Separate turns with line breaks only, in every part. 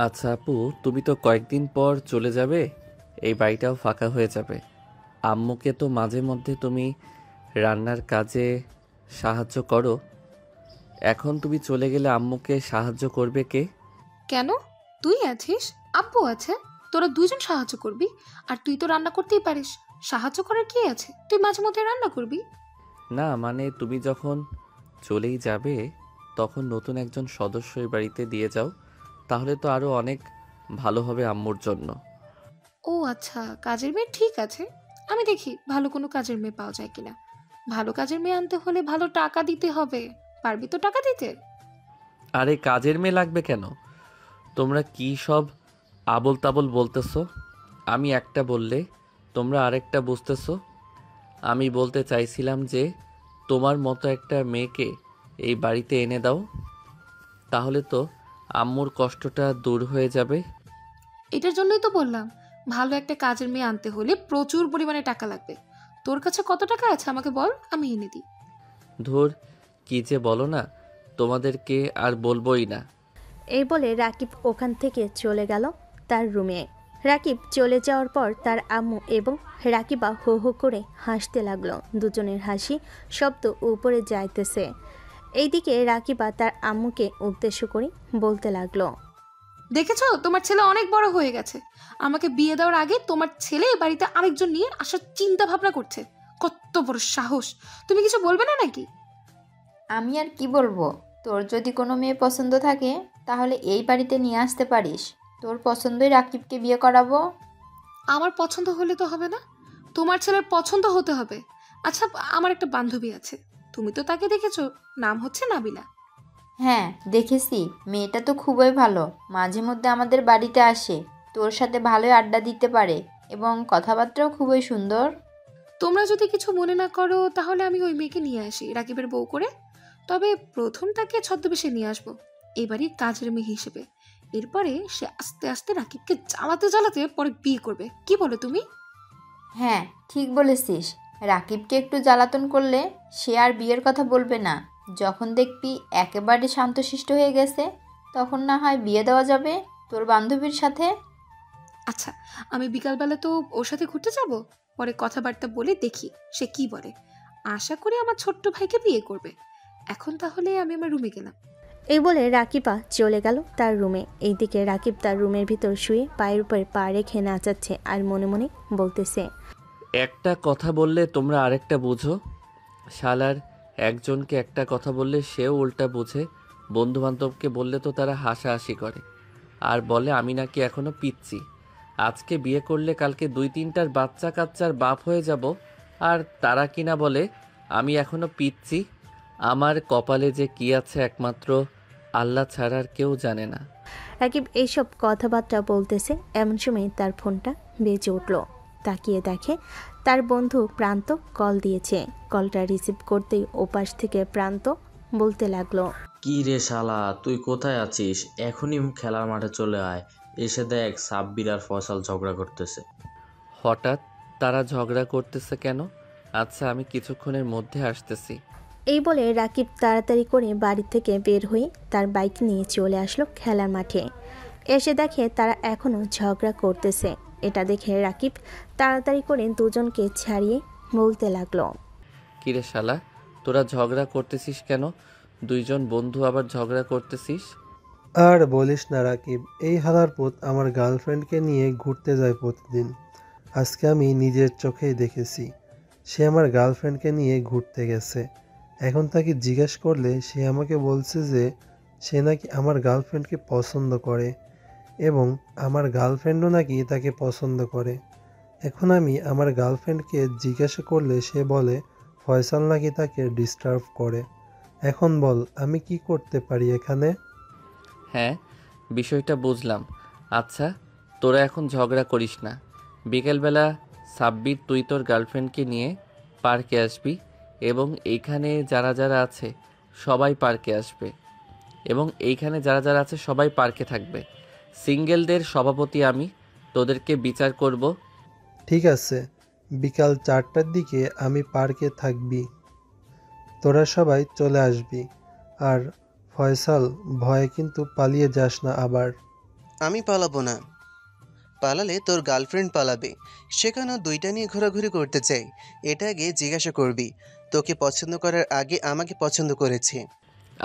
আচ্ছা আপু, তুমি তো কয়েকদিন পর চলে যাবে, এই বাড়িটাও ফাঁকা হয়ে যাবে। আম্মুকে তো মাঝে মধ্যে তুমি রান্নার কাজে সাহায্য করো। এখন তুমি চলে গেলে আম্মুকে সাহায্য করবে কে?
কেন? তুই আছিস, আব্বু আছে, তোরা দুজন সাহায্য করবি। আর তুই তো রান্না করতেই পারিস, সাহায্য করার কি আছে? তুই মাঝে মধ্যে রান্না করবি।
না মানে তুমি যখন চলেই যাবে তখন নতুন একজন সদস্য এই বাড়িতে দিয়ে যাও, তাহলে তো আরও অনেক ভালো হবে আম্মুর জন্য।
ও আচ্ছা, কাজের মেয়ে, ঠিক আছে। আমি দেখি ভালো কোনো কাজের মেয়ে পাওয়া যায় কিনা। ভালো কাজের মেয়ে আনতে হলে ভালো টাকা দিতে হবে। পারবি তো টাকা দিতে?
আরে কাজের মেয়ে লাগবে কেন? তোমরা কি সব আবোল তাবোল বলতেছো? আমি একটা বললে তোমরা আরেকটা বুঝতেছো। আমি বলতে চাইছিলাম যে তোমার মতো একটা মেয়েকে এই বাড়িতে এনে দাও, তাহলে তো আম্মুর কষ্টটা দূর হয়ে যাবে।
এটার জন্যই তো বললাম, ভালো একটা কাজের মেয়ে আনতে হলে প্রচুর পরিমাণে টাকা লাগবে। তোর কাছে কত টাকা আছে আমাকে বল, আমি এনে দিই।
ধুর, কি যে বলো না, তোমাদেরকে আর বলবোই না।
এই বলে রাকিব ওখান থেকে চলে গেল তার রুমে। রাকিব চলে যাওয়ার পর তার আম্মু এবং রাকিবা হো হো করে হাসতে লাগলো। দুজনের হাসি শব্দ উপরে যাইতেছে। এইদিকে রাকিবা তার আম্মুকে উদ্দেশ্য করে বলতে লাগলো,
দেখেছো, তোমার ছেলে অনেক বড় হয়ে গেছে। আমাকে বিয়ে দেওয়ার আগে তোমার ছেলে এ বাড়িতে আরেকজন নিয়ে আসার চিন্তা ভাবনা করছে। কত বড় সাহস! তুমি কিছু বলবে না নাকি?
আমি আর কি বলবো? তোর যদি কোনো মেয়ে পছন্দ থাকে তাহলে এই বাড়িতে নিয়ে আসতে পারিস। তোর পছন্দই রাকিবকে বিয়ে করাবো।
আমার পছন্দ হলে তো হবে না, তোমার ছেলের পছন্দ হতে হবে। আচ্ছা, আমার একটা বান্ধবী আছে, তুমি তো তাকে দেখেছো, নাম হচ্ছে নাবিলা।
হ্যাঁ, দেখেছি। মেয়েটা তো খুবই ভালো, মাঝে মধ্যে আমাদের বাড়িতে আসে, তোর সাথে ভালোই আড্ডা দিতে পারে এবং কথাবার্তাও খুবই সুন্দর।
তোমরা যদি কিছু মনে না করো তাহলে আমি ওই মেয়েকে নিয়ে আসি রাকিবের বউ করে। তবে প্রথম তাকে ছদ্মবেশে নিয়ে আসবো, এবারই কাজের মেয়ে হিসেবে। এরপরে সে আস্তে আস্তে রাকিবকে জ্বালাতে জ্বালাতে পরে বিয়ে করবে। কি বলো তুমি?
হ্যাঁ, ঠিক বলেছিস। রাকিবকে একটু জ্বালাতন করলে সে আর বিয়ের কথা বলবে না। যখন দেখবি একেবারে শান্তশিষ্ট হয়ে গেছে, তখন না হয় বিয়ে দেওয়া যাবে তোর বান্ধবীর সাথে।
আচ্ছা, আমি বিকালবেলা তো ওর সাথে ঘুরতে যাব, পরে কথাবার্তা বলে দেখি সে কি বলে। আশা করি আমার ছোট্ট ভাইকে বিয়ে করবে। এখন তাহলে আমি আমার রুমে গেলাম।
এই বলে রাকিবা চলে গেল তার রুমে। এইদিকে রাকিব তার রুমের ভিতর শুয়ে পায়ের উপর পা রেখে নাচাচ্ছে আর মনে মনে বলতেছে,
একটা কথা বললে তোমরা আরেকটা বুঝো। শালার, একজনকে একটা কথা বললে সেও উল্টা বুঝে। বন্ধু বান্ধবকে বললে তো তারা হাসাহাসি করে আর বলে আমি নাকি এখনো পিচ্ছি। আজকে বিয়ে করলে কালকে 2-3টার বাচ্চা কাচ্চার বাপ হয়ে যাব, আর তারা কিনা বলে আমি এখনো পিচ্ছি। আমার কপালে যে কি আছে একমাত্র আল্লাহ ছাড়া আর কেউ জানে না।
রাকিব এইসব কথাবার্তা বলতেছে, এমন সময় তার ফোনটা বেজে উঠল। তাকিয়ে দেখে তার বন্ধু প্রান্ত কল দিয়েছে। কলটা রিসিভ করতেই ওপাশ থেকে প্রান্ত বলতে লাগলো,
কি রে শালা, তুই কোথায় আছিস? এখনই খেলার মাঠে চলে আয়। এসে দেখ সাব্বির আর ফয়সাল ঝগড়া করতেছে।
হঠাৎ তারা ঝগড়া করতেছে কেন? আচ্ছা, আমি কিছুক্ষণের মধ্যে আসতেছি।
এই বলে রাকিব তাড়াতাড়ি করে বাড়ি থেকে বের হয়ে তার বাইক নিয়ে চলে আসলো খেলার মাঠে। এসে দেখে তারা এখনও ঝগড়া করতেছে। এটা দেখে রাকিব তাড়াতাড়ি করে দুজনকে ছাড়িয়ে বলতে লাগলো,
কিরে শালা, তোরা ঝগড়া করতেছিস কেন? দুইজন বন্ধু আবার ঝগড়া করতেছিস?
আর বলিস না রাকিব, এই হালারপুত আমার গার্লফ্রেন্ডকে নিয়ে ঘুরতে যায় প্রতিদিন। আজকে আমি নিজের চোখেই দেখেছি, সে আমার গার্লফ্রেন্ডকে নিয়ে ঘুরতে গেছে। এখন তাকে জিজ্ঞেস করলে সে আমাকে বলছে যে সে নাকি আমার গার্লফ্রেন্ডকে পছন্দ করে এবং আমার গার্লফ্রেন্ডও নাকি তাকে পছন্দ করে। এখন আমি আমার গার্লফ্রেন্ডকে জিজ্ঞাসা করলে সে বলে ফয়সাল নাকি তাকে ডিস্টার্ব করে। এখন বল আমি কি করতে পারি এখানে?
হ্যাঁ, বিষয়টা বুঝলাম। আচ্ছা, তোরা এখন ঝগড়া করিস না। বিকেলবেলা সাব্বির তুই তোর গার্লফ্রেন্ডকে নিয়ে পার্কে আসবি এবং এইখানে যারা যারা আছে সবাই পার্কে আসবে এবং এইখানে যারা যারা আছে সবাই পার্কে থাকবে। সিঙ্গেলদের সভাপতি আমি, তোদেরকে বিচার করব।
ঠিক আছে, বিকাল 4টার দিকে আমি পার্কে থাকবি, তোরা সবাই চলে আসবি। আর ফয়সাল, ভয়ে কিন্তু পালিয়ে যাস না আবার।
আমি পালাবো না। পালালে তোর গার্লফ্রেন্ড পালাবে। সেখানেও দুইটা নিয়ে ঘোরাঘুরি করতে চাই। এটা আগে জিজ্ঞাসা করবি। তোকে পছন্দ করার আগে আমাকে পছন্দ করেছে।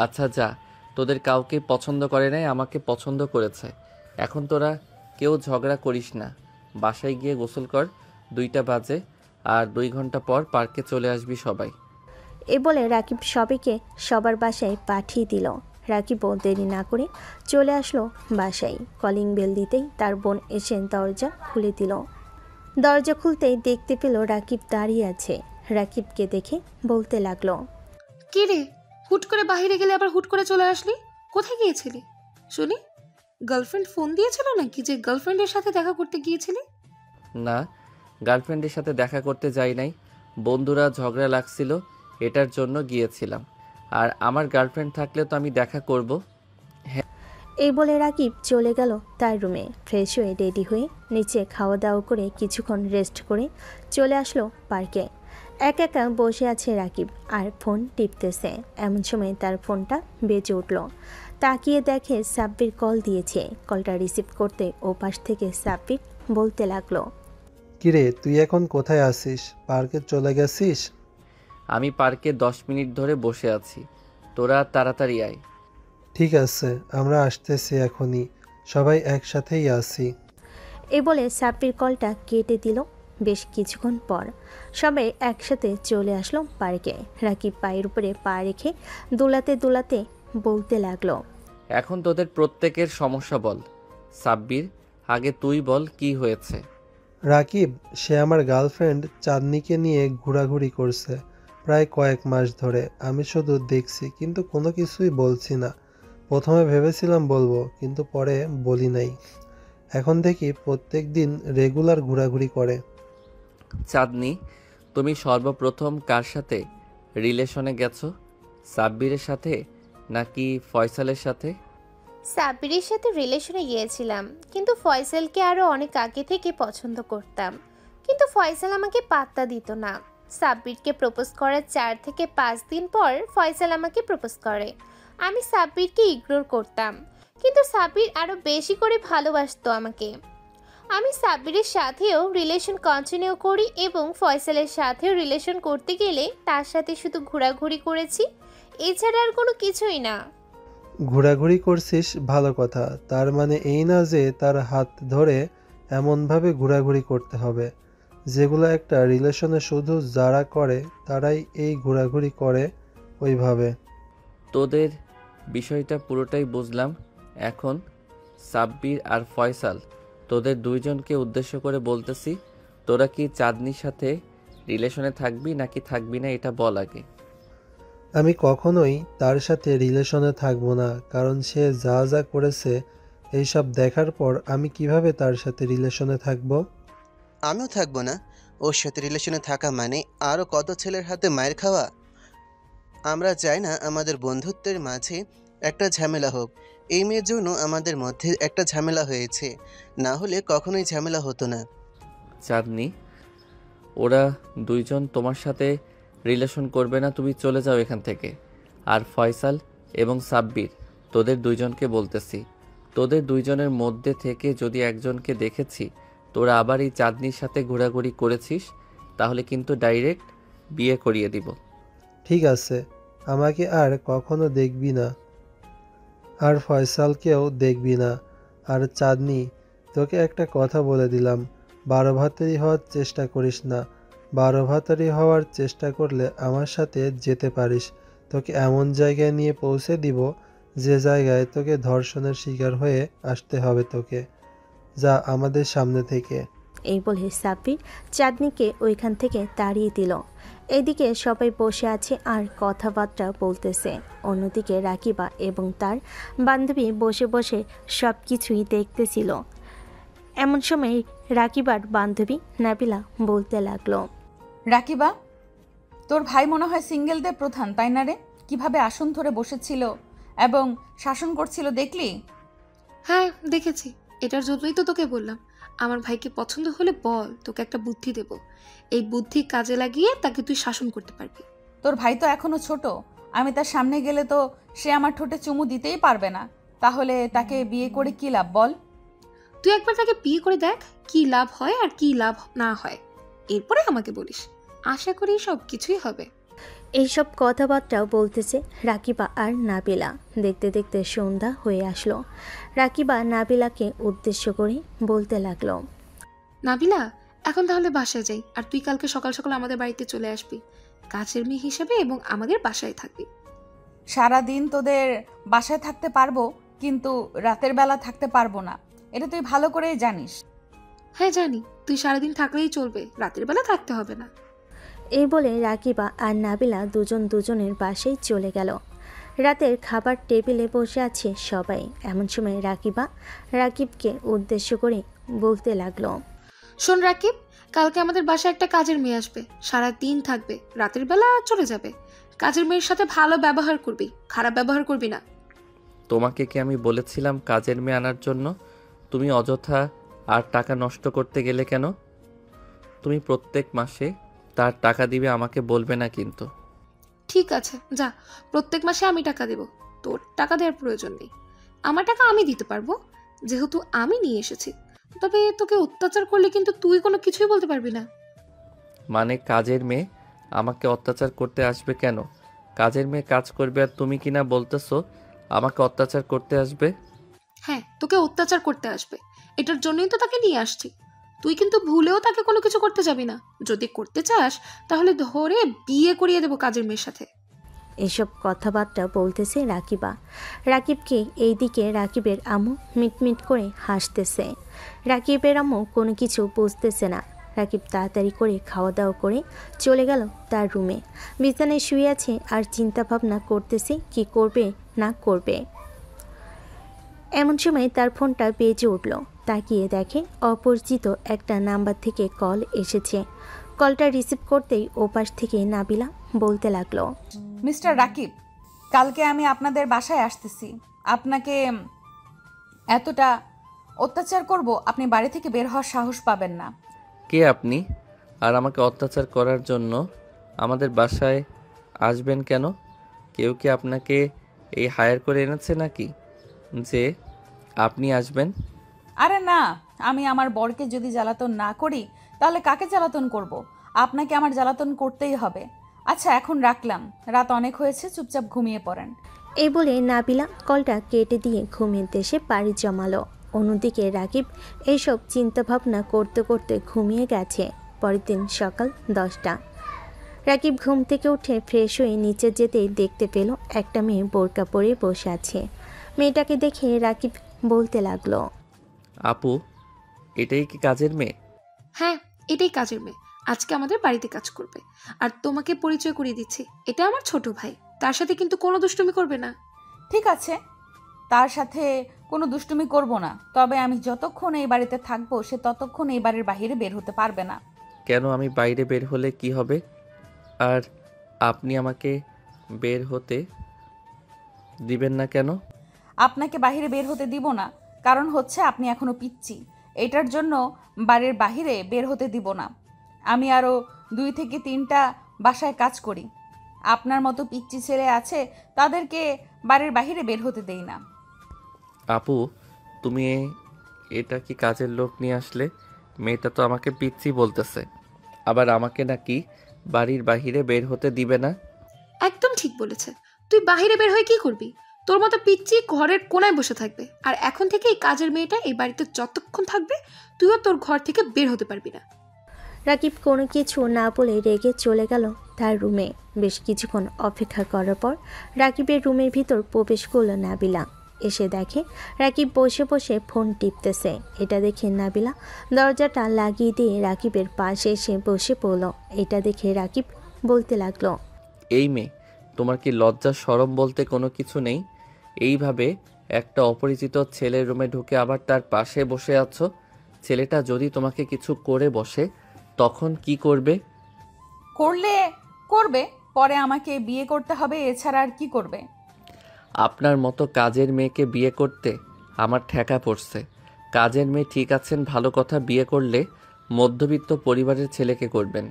আচ্ছা যা, তোদের কাউকে পছন্দ করে নাই, আমাকে পছন্দ করেছে। এখন তোরা কেউ ঝগড়া করিস না, বাসায় গিয়ে গোসল কর। 2টা বাজে, আর 2 ঘন্টা পর পার্কে চলে আসবি সবাই।
এ বলে রাকিব সবাইকে সবার বাসায় পাঠিয়ে দিল। রাকিবও দেরি না করে চলে আসলো বাসায়। কলিং বেল দিতেই তার বোন এসে দরজা খুলে দিল। দরজা খুলতেই দেখতে পেল রাকিব দাঁড়িয়ে আছে। রাকিবকে দেখে বলতে লাগলো,
কি রে, হুট করে বাইরে গেলে আবার হুট করে চলে আসলি? কোথায় গিয়েছিলি শুনি? গার্লফ্রেন্ড ফোন দিয়েছিল নাকি যে গার্লফ্রেন্ডের সাথে দেখা করতে গিয়েছিলি?
না, গার্লফ্রেন্ডের সাথে দেখা করতে যাই নাই, বন্ধুরা ঝগড়া লাগছিল এটার জন্য গিয়েছিলাম। আর আমার গার্লফ্রেন্ড থাকলে তো আমি দেখা করব।
এই বলে রাকিব চলে গেল তার রুমে। ফ্রেশ হয়ে রেডি হয়ে নিচে খাওয়া দাওয়া করে কিছুক্ষণ রেস্ট করে চলে আসলো পার্কে। একা একা বসে আছে রাকিব আর ফোন টিপতেছে। এমন সময় তার ফোনটা বেজে উঠল। তাকিয়ে দেখে সাব্বির কল দিয়েছে। কলটা রিসিভ করতে ও পাশ থেকে সাব্বির বলতে লাগলো,
কিরে তুই এখন কোথায় আছিস? পার্কে চলে গেছিস?
আমি পার্কে 10 মিনিট ধরে বসে আছি, তোরা তাড়াতাড়ি আয়।
ঠিক আছে, আমরা আসতেছি এখনই, সবাই একসাথেই আছি।
এই বলে সাব্বির কলটা কেটে দিল। বেশ কিছুক্ষণ পর সবাই একসাথে চলে আসলো পার্কে। রাকিব পায়ের উপরে পা রেখে দোলাতে দোলাতে বলতে লাগলো,
এখন তোদের প্রত্যেকের সমস্যা বল। সাব্বির, আগে তুই বল কি হয়েছে।
রাকিব, সে আমার গার্লফ্রেন্ড চাঁদনিকে নিয়ে ঘোরাঘুরি করছে প্রায় কয়েক মাস ধরে। আমি শুধু দেখছি কিন্তু কোনো কিছুই বলছি না। প্রথমে ভেবেছিলাম বলবো, কিন্তু পরে বলি নাই। এখন দেখি প্রত্যেক দিন রেগুলার ঘোরাঘুরি করে।
চাঁদনি, তুমি সর্বপ্রথম কার সাথে রিলেশনে গেছো? সাব্বিরের সাথে নাকি ফয়সালের সাথে?
সাব্বিরের সাথে রিলেশনে গিয়েছিলাম, কিন্তু ফয়সালকে আরও অনেক আগে থেকে পছন্দ করতাম, কিন্তু ফয়সাল আমাকে পাত্তা দিত না। সাব্বিরকে প্রপোজ করার 4 থেকে 5 দিন পর ফয়সাল আমাকে প্রপোজ করে। আমি সাব্বিরকে ইগনোর করতাম, কিন্তু সাব্বির আরও বেশি করে ভালোবাসতো আমাকে। আমি সাব্বিরের সাথেও রিলেশন কন্টিনিউ করি এবং ফয়সালের সাথেও রিলেশন করতে গেলে তার সাথে শুধু ঘোরাঘুরি করেছি, এছাড়া আর কোনো কিছুই না।
ঘোরাঘুরি করছিস ভালো কথা, তার মানে এই না যে তার হাত ধরে এমনভাবে ঘোরাঘুরি করতে হবে। যেগুলো একটা রিলেশনে শুধু যারা করে তারাই এই ঘোরাঘুরি করে ওইভাবে।
তোদের বিষয়টা পুরোটাই বুঝলাম। এখন সাব্বির আর ফয়সাল, তোদের দুইজনকে উদ্দেশ্য করে বলতেছি, তোরা কি চাঁদনির সাথে রিলেশনে থাকবি নাকি থাকবি না এটা বল আগে।
আমি কখনোই তার সাথে রিলেশনে থাকবো না, কারণ সে যা যা করেছে এইসব দেখার পর আমি কিভাবে তার সাথে রিলেশনে থাকবো?
আমিও থাকবো না। ওর সাথে রিলেশনে থাকা মানে আরও কত ছেলের হাতে মায়ের খাওয়া। আমরা চাই না আমাদের বন্ধুত্বের মাঝে একটা ঝামেলা হোক। এই মেয়ের জন্য আমাদের মধ্যে একটা ঝামেলা হয়েছে, না হলে কখনোই ঝামেলা হতো না।
চাঁদনি, ওরা দুইজন তোমার সাথে রিলেশন করবে না, তুমি চলে যাও এখান থেকে। আর ফয়সাল এবং সাব্বির, তোদের দুইজনকে বলতেছি, তোদের দুইজনের মধ্যে থেকে যদি একজনকে দেখেছি তোরা আবার এই চাঁদনির সাথে ঘোরাঘুরি করেছিস, তাহলে কিন্তু ডাইরেক্ট বিয়ে করিয়ে দিব।
ঠিক আছে, আমাকে আর কখনো দেখবি না, আর ফয়সালকেও দেখবি না। আর চাঁদনি, তোকে একটা কথা বলে দিলাম, 12 ভাতারি হওয়ার চেষ্টা করিস না। 12 ভাতারি হওয়ার চেষ্টা করলে আমার সাথে যেতে পারিস। তোকে এমন জায়গায় নিয়ে পৌঁছে দিব যে জায়গায় তোকে ধর্ষণের শিকার হয়ে আসতে হবে। তোকে যা আমাদের সামনে থেকে।
এই বলে সাব্বির চাঁদনিকে ওইখান থেকে তাড়িয়ে দিল। এদিকে সবাই বসে আছে আর কথাবার্তা বলতেছে। অন্যদিকে রাকিবা এবং তার বান্ধবী বসে বসে সব কিছুই দেখতেছিল। এমন সময় রাকিবার বান্ধবী নাবিলা বলতে লাগলো,
রাকিবা, তোর ভাই মনে হয় সিঙ্গেলদের প্রধান, তাই না রে? কিভাবে আসন ধরে বসেছিল এবং শাসন করছিল দেখলি?
হ্যাঁ দেখেছি, এটার জন্যই তো তোকে বললাম, আমার ভাইকে পছন্দ হলে বল, তোকে একটা বুদ্ধি দেব। এই বুদ্ধি কাজে লাগিয়ে তাকে তুই শাসন করতে পারবি।
তোর ভাই তো এখনো ছোট, আমি তার সামনে গেলে তো সে আমার ঠোঁটে চুমু দিতেই পারবে না। তাহলে তাকে বিয়ে করে কি লাভ বল?
তুই একবার তাকে বিয়ে করে দেখ, কি লাভ হয় আর কি লাভ না হয়, এরপরে আমাকে বলিস। আশা করি সব কিছুই হবে।
এইসব কথাবার্তাও বলতেছে রাকিবা আর নাবিলা। দেখতে দেখতে সন্ধ্যা হয়ে আসলো। রাকিবা নাবিলাকে উদ্দেশ্য করে বলতে লাগলো,
নাবিলা, এখন তাহলে বাসায় যাই, আর তুই কালকে সকাল সকাল আমাদের বাড়িতে চলে আসবি কাজের মেয়ে হিসেবে এবং আমাদের বাসায় থাকবি।
সারাদিন তোদের বাসায় থাকতে পারবো, কিন্তু রাতের বেলা থাকতে পারবো না, এটা তুই ভালো করেই জানিস।
হ্যাঁ জানি, তুই সারাদিন থাকলেই চলবে, রাতের বেলা থাকতে হবে না।
এই বলে রাকিবা আর নাবিলা দুজন দুজনের বাসায় চলে গেল। রাতের খাবার টেবিলে বসে আছে সবাই। এমন সময় রাকিবা রাকিবকে উদ্দেশ্য করে বলতে লাগলো,
শোন রাকিব, কালকে আমাদের বাসায় একটা কাজের মেয়ে আসবে, সারা দিন থাকবে, রাতের বেলা চলে যাবে। কাজের মেয়ের সাথে ভালো ব্যবহার করবি, খারাপ ব্যবহার করবি না।
তোমাকে কি আমি বলেছিলাম কাজের মেয়ে আনার জন্য? তুমি অযথা আর টাকা নষ্ট করতে গেলে কেন? তুমি প্রত্যেক মাসে তার টাকা দিবে, আমাকে বলবে না কিন্তু।
ঠিক আছে, যা, প্রত্যেক মাসে আমি টাকা দেব, তোর টাকা দেওয়ার প্রয়োজন নেই। আমার টাকা আমি দিতে পারবো, যেহেতু আমি নিয়ে এসেছি। তবে তোকে অত্যাচার করলে কিন্তু তুই কোনো কিছুই বলতে পারবি না।
মানে কাজের মেয়ে আমাকে অত্যাচার করতে আসবে কেন? কাজের মেয়ে কাজ করবে আর তুমি কিনা বলতেছো আমাকে অত্যাচার করতে আসবে?
হ্যাঁ, তোকে অত্যাচার করতে আসবে, এটার জন্যই তো তাকে নিয়ে আসছি। তুই কিন্তু ভুলেও তাকে কোনো কিছু করতে যাবি না। যদি করতে চাস তাহলে ধরে বিয়ে করিয়ে দেবো কাজের মেয়ের সাথে।
এসব কথাবার্তা বলতেছে রাকিবা। রাকিবকে এইদিকে রাকিবের আম্মু মিটমিট করে হাসতেছে। রাকিবের আম্মু কোনো কিছু বুঝতেছে না। রাকিব তাড়াতাড়ি করে খাওয়া দাওয়া করে চলে গেল তার রুমে। বিছানায় শুয়ে আছে আর চিন্তা ভাবনা করতেছে কি করবে না করবে। এমন সময় তার ফোনটা বেজে উঠল। তাকিয়ে দেখে অপরিচিত একটা নাম্বার থেকে কল এসেছে। কলটা রিসিভ করতেই ওপাশ থেকে নাবিলা বলতে লাগলো,
মিস্টার রাকিব, কালকে আমি আপনাদের বাসায় আসতেছি। আপনাকে এতটা অত্যাচার করব, আপনি বাড়ি থেকে বের হওয়ার সাহস পাবেন না।
কে আপনি? আর আমাকে অত্যাচার করার জন্য আমাদের বাসায় আসবেন কেন? কেউ কি আপনাকে এই হায়ার করে এনেছে নাকি যে আপনি আসবেন?
আরে না, আমি আমার বরকে যদি জ্বালাতন না করি তাহলে কাকে জ্বালাতন করব? আপনাকে আমার জ্বালাতন করতেই হবে। আচ্ছা, এখন রাখলাম, রাত অনেক হয়েছে, চুপচাপ ঘুমিয়ে পড়েন।
এই বলে নাবিলা কলটা কেটে দিয়ে ঘুমের দেশে পাড়ি জমালো। অন্যদিকে রাকিব এইসব চিন্তাভাবনা করতে করতে ঘুমিয়ে গেছে। পরের দিন সকাল 10টা। রাকিব ঘুম থেকে উঠে ফ্রেশ হয়ে নিচে যেতেই দেখতে পেল একটা মেয়ে বোরকা পরে বসে আছে। মেয়েটাকে দেখে রাকিব বলতে লাগলো,
আপু, এটাই কি কাজের মেয়ে?
হ্যাঁ, এটাই কাজের মেয়ে, আজকে আমাদের বাড়িতে কাজ করবে। আর তোমাকে পরিচয় করিয়ে দিচ্ছি, এটা আমার ছোট ভাই, তার সাথে কিন্তু কোনো দুষ্টুমি করবে না।
ঠিক আছে, তার সাথে কোনো দুষ্টুমি করব না, তবে আমি যতক্ষণ এই বাড়িতে থাকবো সে ততক্ষণ এই বাড়ির বাইরে বের হতে পারবে না।
কেন? আমি বাইরে বের হলে কি হবে? আর আপনি আমাকে বের হতে দিবেন না কেন?
আপনাকে বাইরে বের হতে দিব না, কারণ হচ্ছে আপনি এখনো পিচ্চি। এটার জন্য বাড়ির বাইরে বের হতে দিব না। আমি আরও 2 থেকে 3টা বাসায় কাজ করি। আপনার মতো পিচ্চি ছেলে আছে, তাদেরকে বাড়ির বাইরে বের হতে দেই না।
আপু, তুমি এটা কি কাজের লোক নিয়ে আসলে? মেয়েটা তো আমাকে পিচ্ছি বলতেছে, আবার আমাকে নাকি বাড়ির বাহিরে বের হতে দিবে না।
একদম ঠিক বলেছে। তুই বাইরে বের হয়ে কি করবি? তোর মতো পিচ্চি ঘরের কোনায় বসে থাকবে। আর এখন থেকে এই কাজের মেয়েটা এই বাড়িতে যতক্ষণ থাকবে তুইও তোর ঘর থেকে বের হতে পারবি না।
রাকিব কোনো কিছু না বলে রেগে চলে গেল তার রুমে। বেশ কিছুক্ষণ অপেক্ষা করার পর রাকিবের রুমের ভিতর প্রবেশ করল নাবিলা। এসে দেখে রাকিব বসে বসে ফোন টিপতেছে। এটা দেখে নাবিলা দরজাটা লাগিয়ে দিয়ে রাকিবের পাশে এসে বসে পড়ল। এটা দেখে রাকিব বলতে লাগলো,
এই মেয়ে, তোমার কি লজ্জা শরম বলতে কোনো কিছু নেই? এইভাবে একটা অপরিচিত ছেলের রুমে ঢুকে আবার তার পাশে বসে আছো। ছেলেটা যদি তোমাকে কিছু করে বসে তখন কি করবে?
করলে করবে, পরে আমাকে বিয়ে করতে হবে, এছাড়া আর কি করবে?
আপনার মতো কাজের মেয়েকে বিয়ে করতে আমার ঠেকা পড়ছে। কাজের মেয়ে ঠিক আছেন, ভালো কথা, বিয়ে করলে মধ্যবিত্ত পরিবারের ছেলেকে করবেন।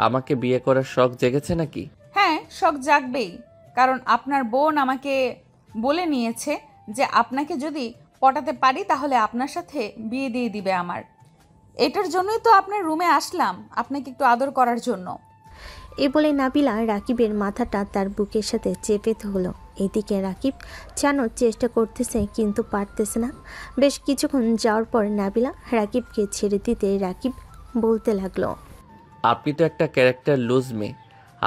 আমাকে বিয়ে করার শখ জেগেছে নাকি?
হ্যাঁ, শখ জাগবেই, কারণ আপনার বোন আমাকে বলে নিয়েছে যে আপনাকে যদি পটাতে পারি তাহলে আপনার সাথে বিয়ে দিয়ে দিবে আমার। এটার জন্যই তো আপনার রুমে আসলাম, আপনাকে একটু আদর করার জন্য।
এ বলে নাবিলা রাকিবের মাথাটা তার বুকের সাথে চেপে ধরল। এদিকে রাকিব জানার চেষ্টা করতেছে কিন্তু পারতেছে না। বেশ কিছুক্ষণ যাওয়ার পর নাবিলা রাকিবকে ছেড়ে দিতে রাকিব বলতে লাগলো,
আপনি তো একটা ক্যারেক্টার লুজ মেয়ে,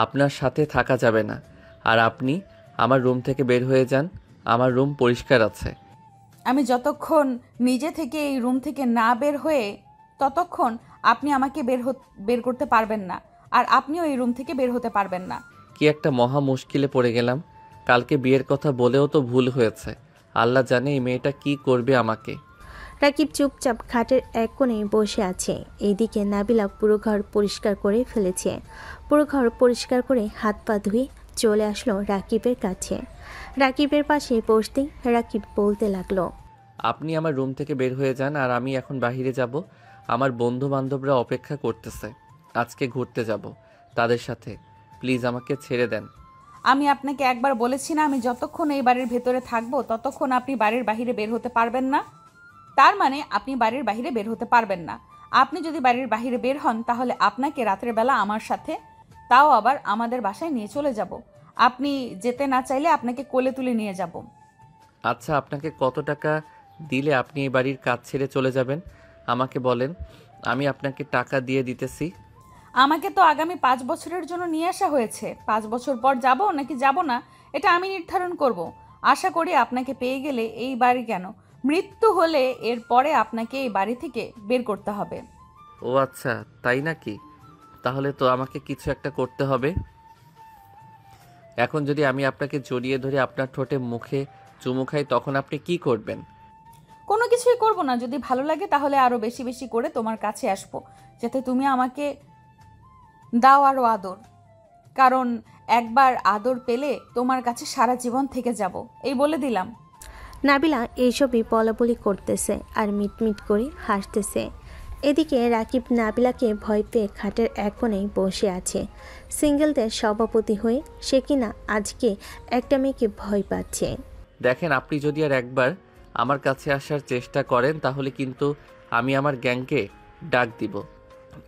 আপনার সাথে থাকা যাবে না। আর আপনি আমার রুম থেকে বের হয়ে যান, আমার রুম পরিষ্কার আছে।
আমি যতক্ষণ নিজে থেকে এই রুম থেকে না বের হয়ে ততক্ষণ আপনি আমাকে বের করতে পারবেন না, আর আপনিও এই রুম থেকে বের হতে পারবেন না।
কি একটা মহা মুশকিলে পড়ে গেলাম। কালকে বিয়ের কথা বলেও তো ভুল হয়েছে। আল্লাহ জানে এই মেয়েটা কি করবে আমাকে।
রাকিব চুপচাপ খাটের এক কোণে বসে আছে। এইদিকে নাবিলা পুরো ঘর পরিষ্কার করে ফেলেছে। পুরো ঘর পরিষ্কার করে হাত পা ধুয়ে চলে আসলো রাকিবের কাছে। রাকিবের পাশে বসতেই রাকিব বলতে লাগলো,
আপনি আমার রুম থেকে বের হয়ে যান, আর আমি এখন বাইরে যাব। আমার বন্ধু বান্ধবরা অপেক্ষা করতেছে, আজকে ঘুরতে যাব তাদের সাথে। প্লিজ আমাকে ছেড়ে দেন।
আমি আপনাকে একবার বলেছি না, আমি যতক্ষণ এই বাড়ির ভেতরে থাকবো ততক্ষণ আপনি বাড়ির বাইরে বের হতে পারবেন না। তার মানে আপনি বাড়ির বাইরে বের হতে পারবেন না। আপনি যদি বাড়ির বাইরে বের হন তাহলে আপনাকে রাতের বেলা আমার সাথে, তাও আবার আমাদের বাসায় নিয়ে চলে যাব। আপনি যেতে না চাইলে আপনাকে কোলে তুলে নিয়ে যাব।
আচ্ছা, আপনাকে কত টাকা দিলে আপনি এই বাড়ির কাজ ছেড়ে চলে যাবেন আমাকে বলেন, আমি আপনাকে টাকা দিয়ে দিতেছি।
আমাকে তো আগামী 5 বছরের জন্য নিয়ে আসা হয়েছে। 5 বছর পর যাব নাকি যাব না এটা আমি নির্ধারণ করব। আশা করি আপনাকে পেয়ে গেলে এই বাড়ি কেন, মৃত্যু হলে এর পরে আপনাকে এই বাড়ি থেকে বের করতে হবে।
ও আচ্ছা, তাই নাকি? তাহলে তো আমাকে কিছু একটা করতে হবে। এখন যদি আমি আপনাকে জড়িয়ে ধরে আপনার ঠোঁটে মুখে চুমু খাই, তখন আপনি কি করবেন?
কোনো কিছুই করব না। যদি ভালো লাগে তাহলে আরও বেশি বেশি করে তোমার কাছে আসবো, যাতে তুমি আমাকে দাও আরও আদর। কারণ একবার আদর পেলে তোমার কাছে সারা জীবন থেকে যাব, এই বলে দিলাম।
নাবিলা এইসবই বলাবলি করতেছে আর মিটমিট করে হাসতেছে। এদিকে রাকিব নাবিলাকে ভয় পেয়ে খাটের এক কোণেই বসে আছে। সিঙ্গেলদের সভাপতি হয়ে সে কিনা আজকে একটা মেয়েকে ভয় পাচ্ছে।
দেখেন, আপনি যদি আর একবার আমার কাছে আসার চেষ্টা করেন তাহলে কিন্তু আমি আমার গ্যাংকে ডাক দিব।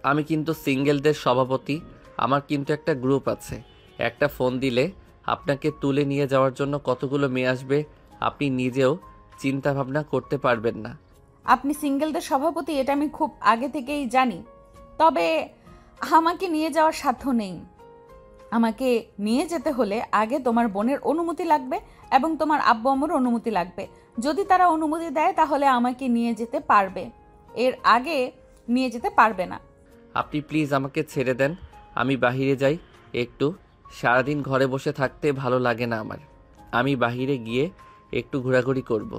আমি কিন্তু সিঙ্গেলদের সভাপতি। আমার কিন্তু একটা গ্রুপ আছে। একটা ফোন দিলে আপনাকে তুলে নিয়ে যাওয়ার জন্য কতগুলো মেয়ে আসবে আপনি নিজেও চিন্তা ভাবনা করতে পারবেন না।
আপনি সিঙ্গেলদের সভাপতি এটা আমি খুব আগে থেকেই জানি, তবে আমাকে নিয়ে যাওয়ার সাধ্য নেই। আমাকে নিয়ে যেতে হলে আগে তোমার বোনের অনুমতি লাগবে এবং তোমার আব্বু আম্মুর অনুমতি লাগবে। যদি তারা অনুমতি দেয় তাহলে আমাকে নিয়ে যেতে পারবে, এর আগে নিয়ে যেতে পারবে না।
আপনি প্লিজ আমাকে ছেড়ে দেন, আমি বাহিরে যাই একটু। সারাদিন ঘরে বসে থাকতে ভালো লাগে না আমার। আমি বাহিরে গিয়ে একটু ঘোরাঘুরি করব।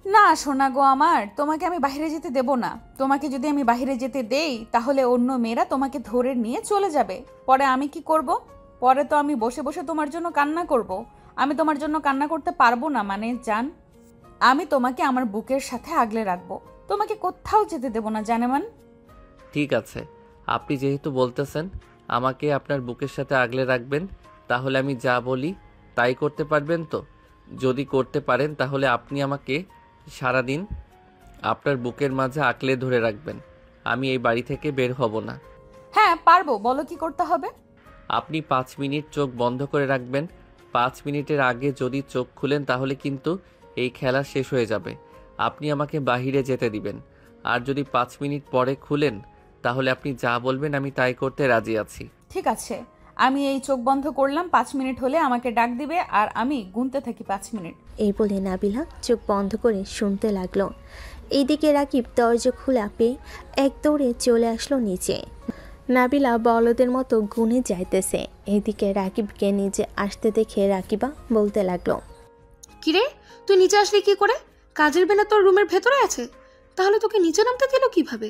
না সোনা গো আমার, তোমাকে আমি বাইরে যেতে দেব না। তোমাকে যদি আমি বাইরে যেতে দেই তাহলে অন্য মেয়েরা তোমাকে ধরে নিয়ে চলে যাবে। পরে আমি কি করব? পরে তো আমি বসে বসে তোমার জন্য কান্না করব। আমি তোমার জন্য কান্না করতে পারবো না মানে জান। আমি তোমাকে আমার বুকের সাথে আগলে রাখবো, তোমাকে কোথাও যেতে দেব না জানেমান।
ঠিক আছে, আপনি যেহেতু বলতেছেন আমাকে আপনার বুকের সাথে আগলে রাখবেন, তাহলে আমি যা বলি তাই করতে পারবেন তো? যদি করতে পারেন তাহলে আপনি আমাকে সারাদিন আপনার বুকের মাঝে আঁকলে ধরে রাখবেন। আমি এই বাড়ি থেকে বের হব না।
হ্যাঁ পারবো, বলো কি করতে হবে।
আপনি 5 মিনিট চোখ বন্ধ করে রাখবেন। 5 মিনিটের আগে যদি চোখ খুলেন তাহলে কিন্তু এই খেলা শেষ হয়ে যাবে। আপনি আমাকে বাহিরে যেতে দিবেন। আর যদি 5 মিনিট পরে খুলেন তাহলে আপনি যা বলবেন আমি তাই করতে রাজি আছি।
ঠিক আছে, আমি এই চোখ বন্ধ করলাম। 5 মিনিট হলে আমাকে ডাক দিবে আর আমি গুনতে থাকি 5 মিনিট।
এই বলে নাবিলা চোখ বন্ধ করে শুনতে লাগলো। এইদিকে রাকিব দরজা খোলা পেয়ে এক দৌড়ে চলে আসলো নিচে। নাবিলা বলদের মতো গুনে যাইতেছে। এইদিকে রাকিবকে নিচে আসতে দেখে রাকিবা বলতে লাগলো,
কিরে, তুই নিচে আসলি কি করে? কাজের বেলা তোর রুমের ভেতরে আছে, তাহলে তোকে নিচে নামতে দিল কিভাবে?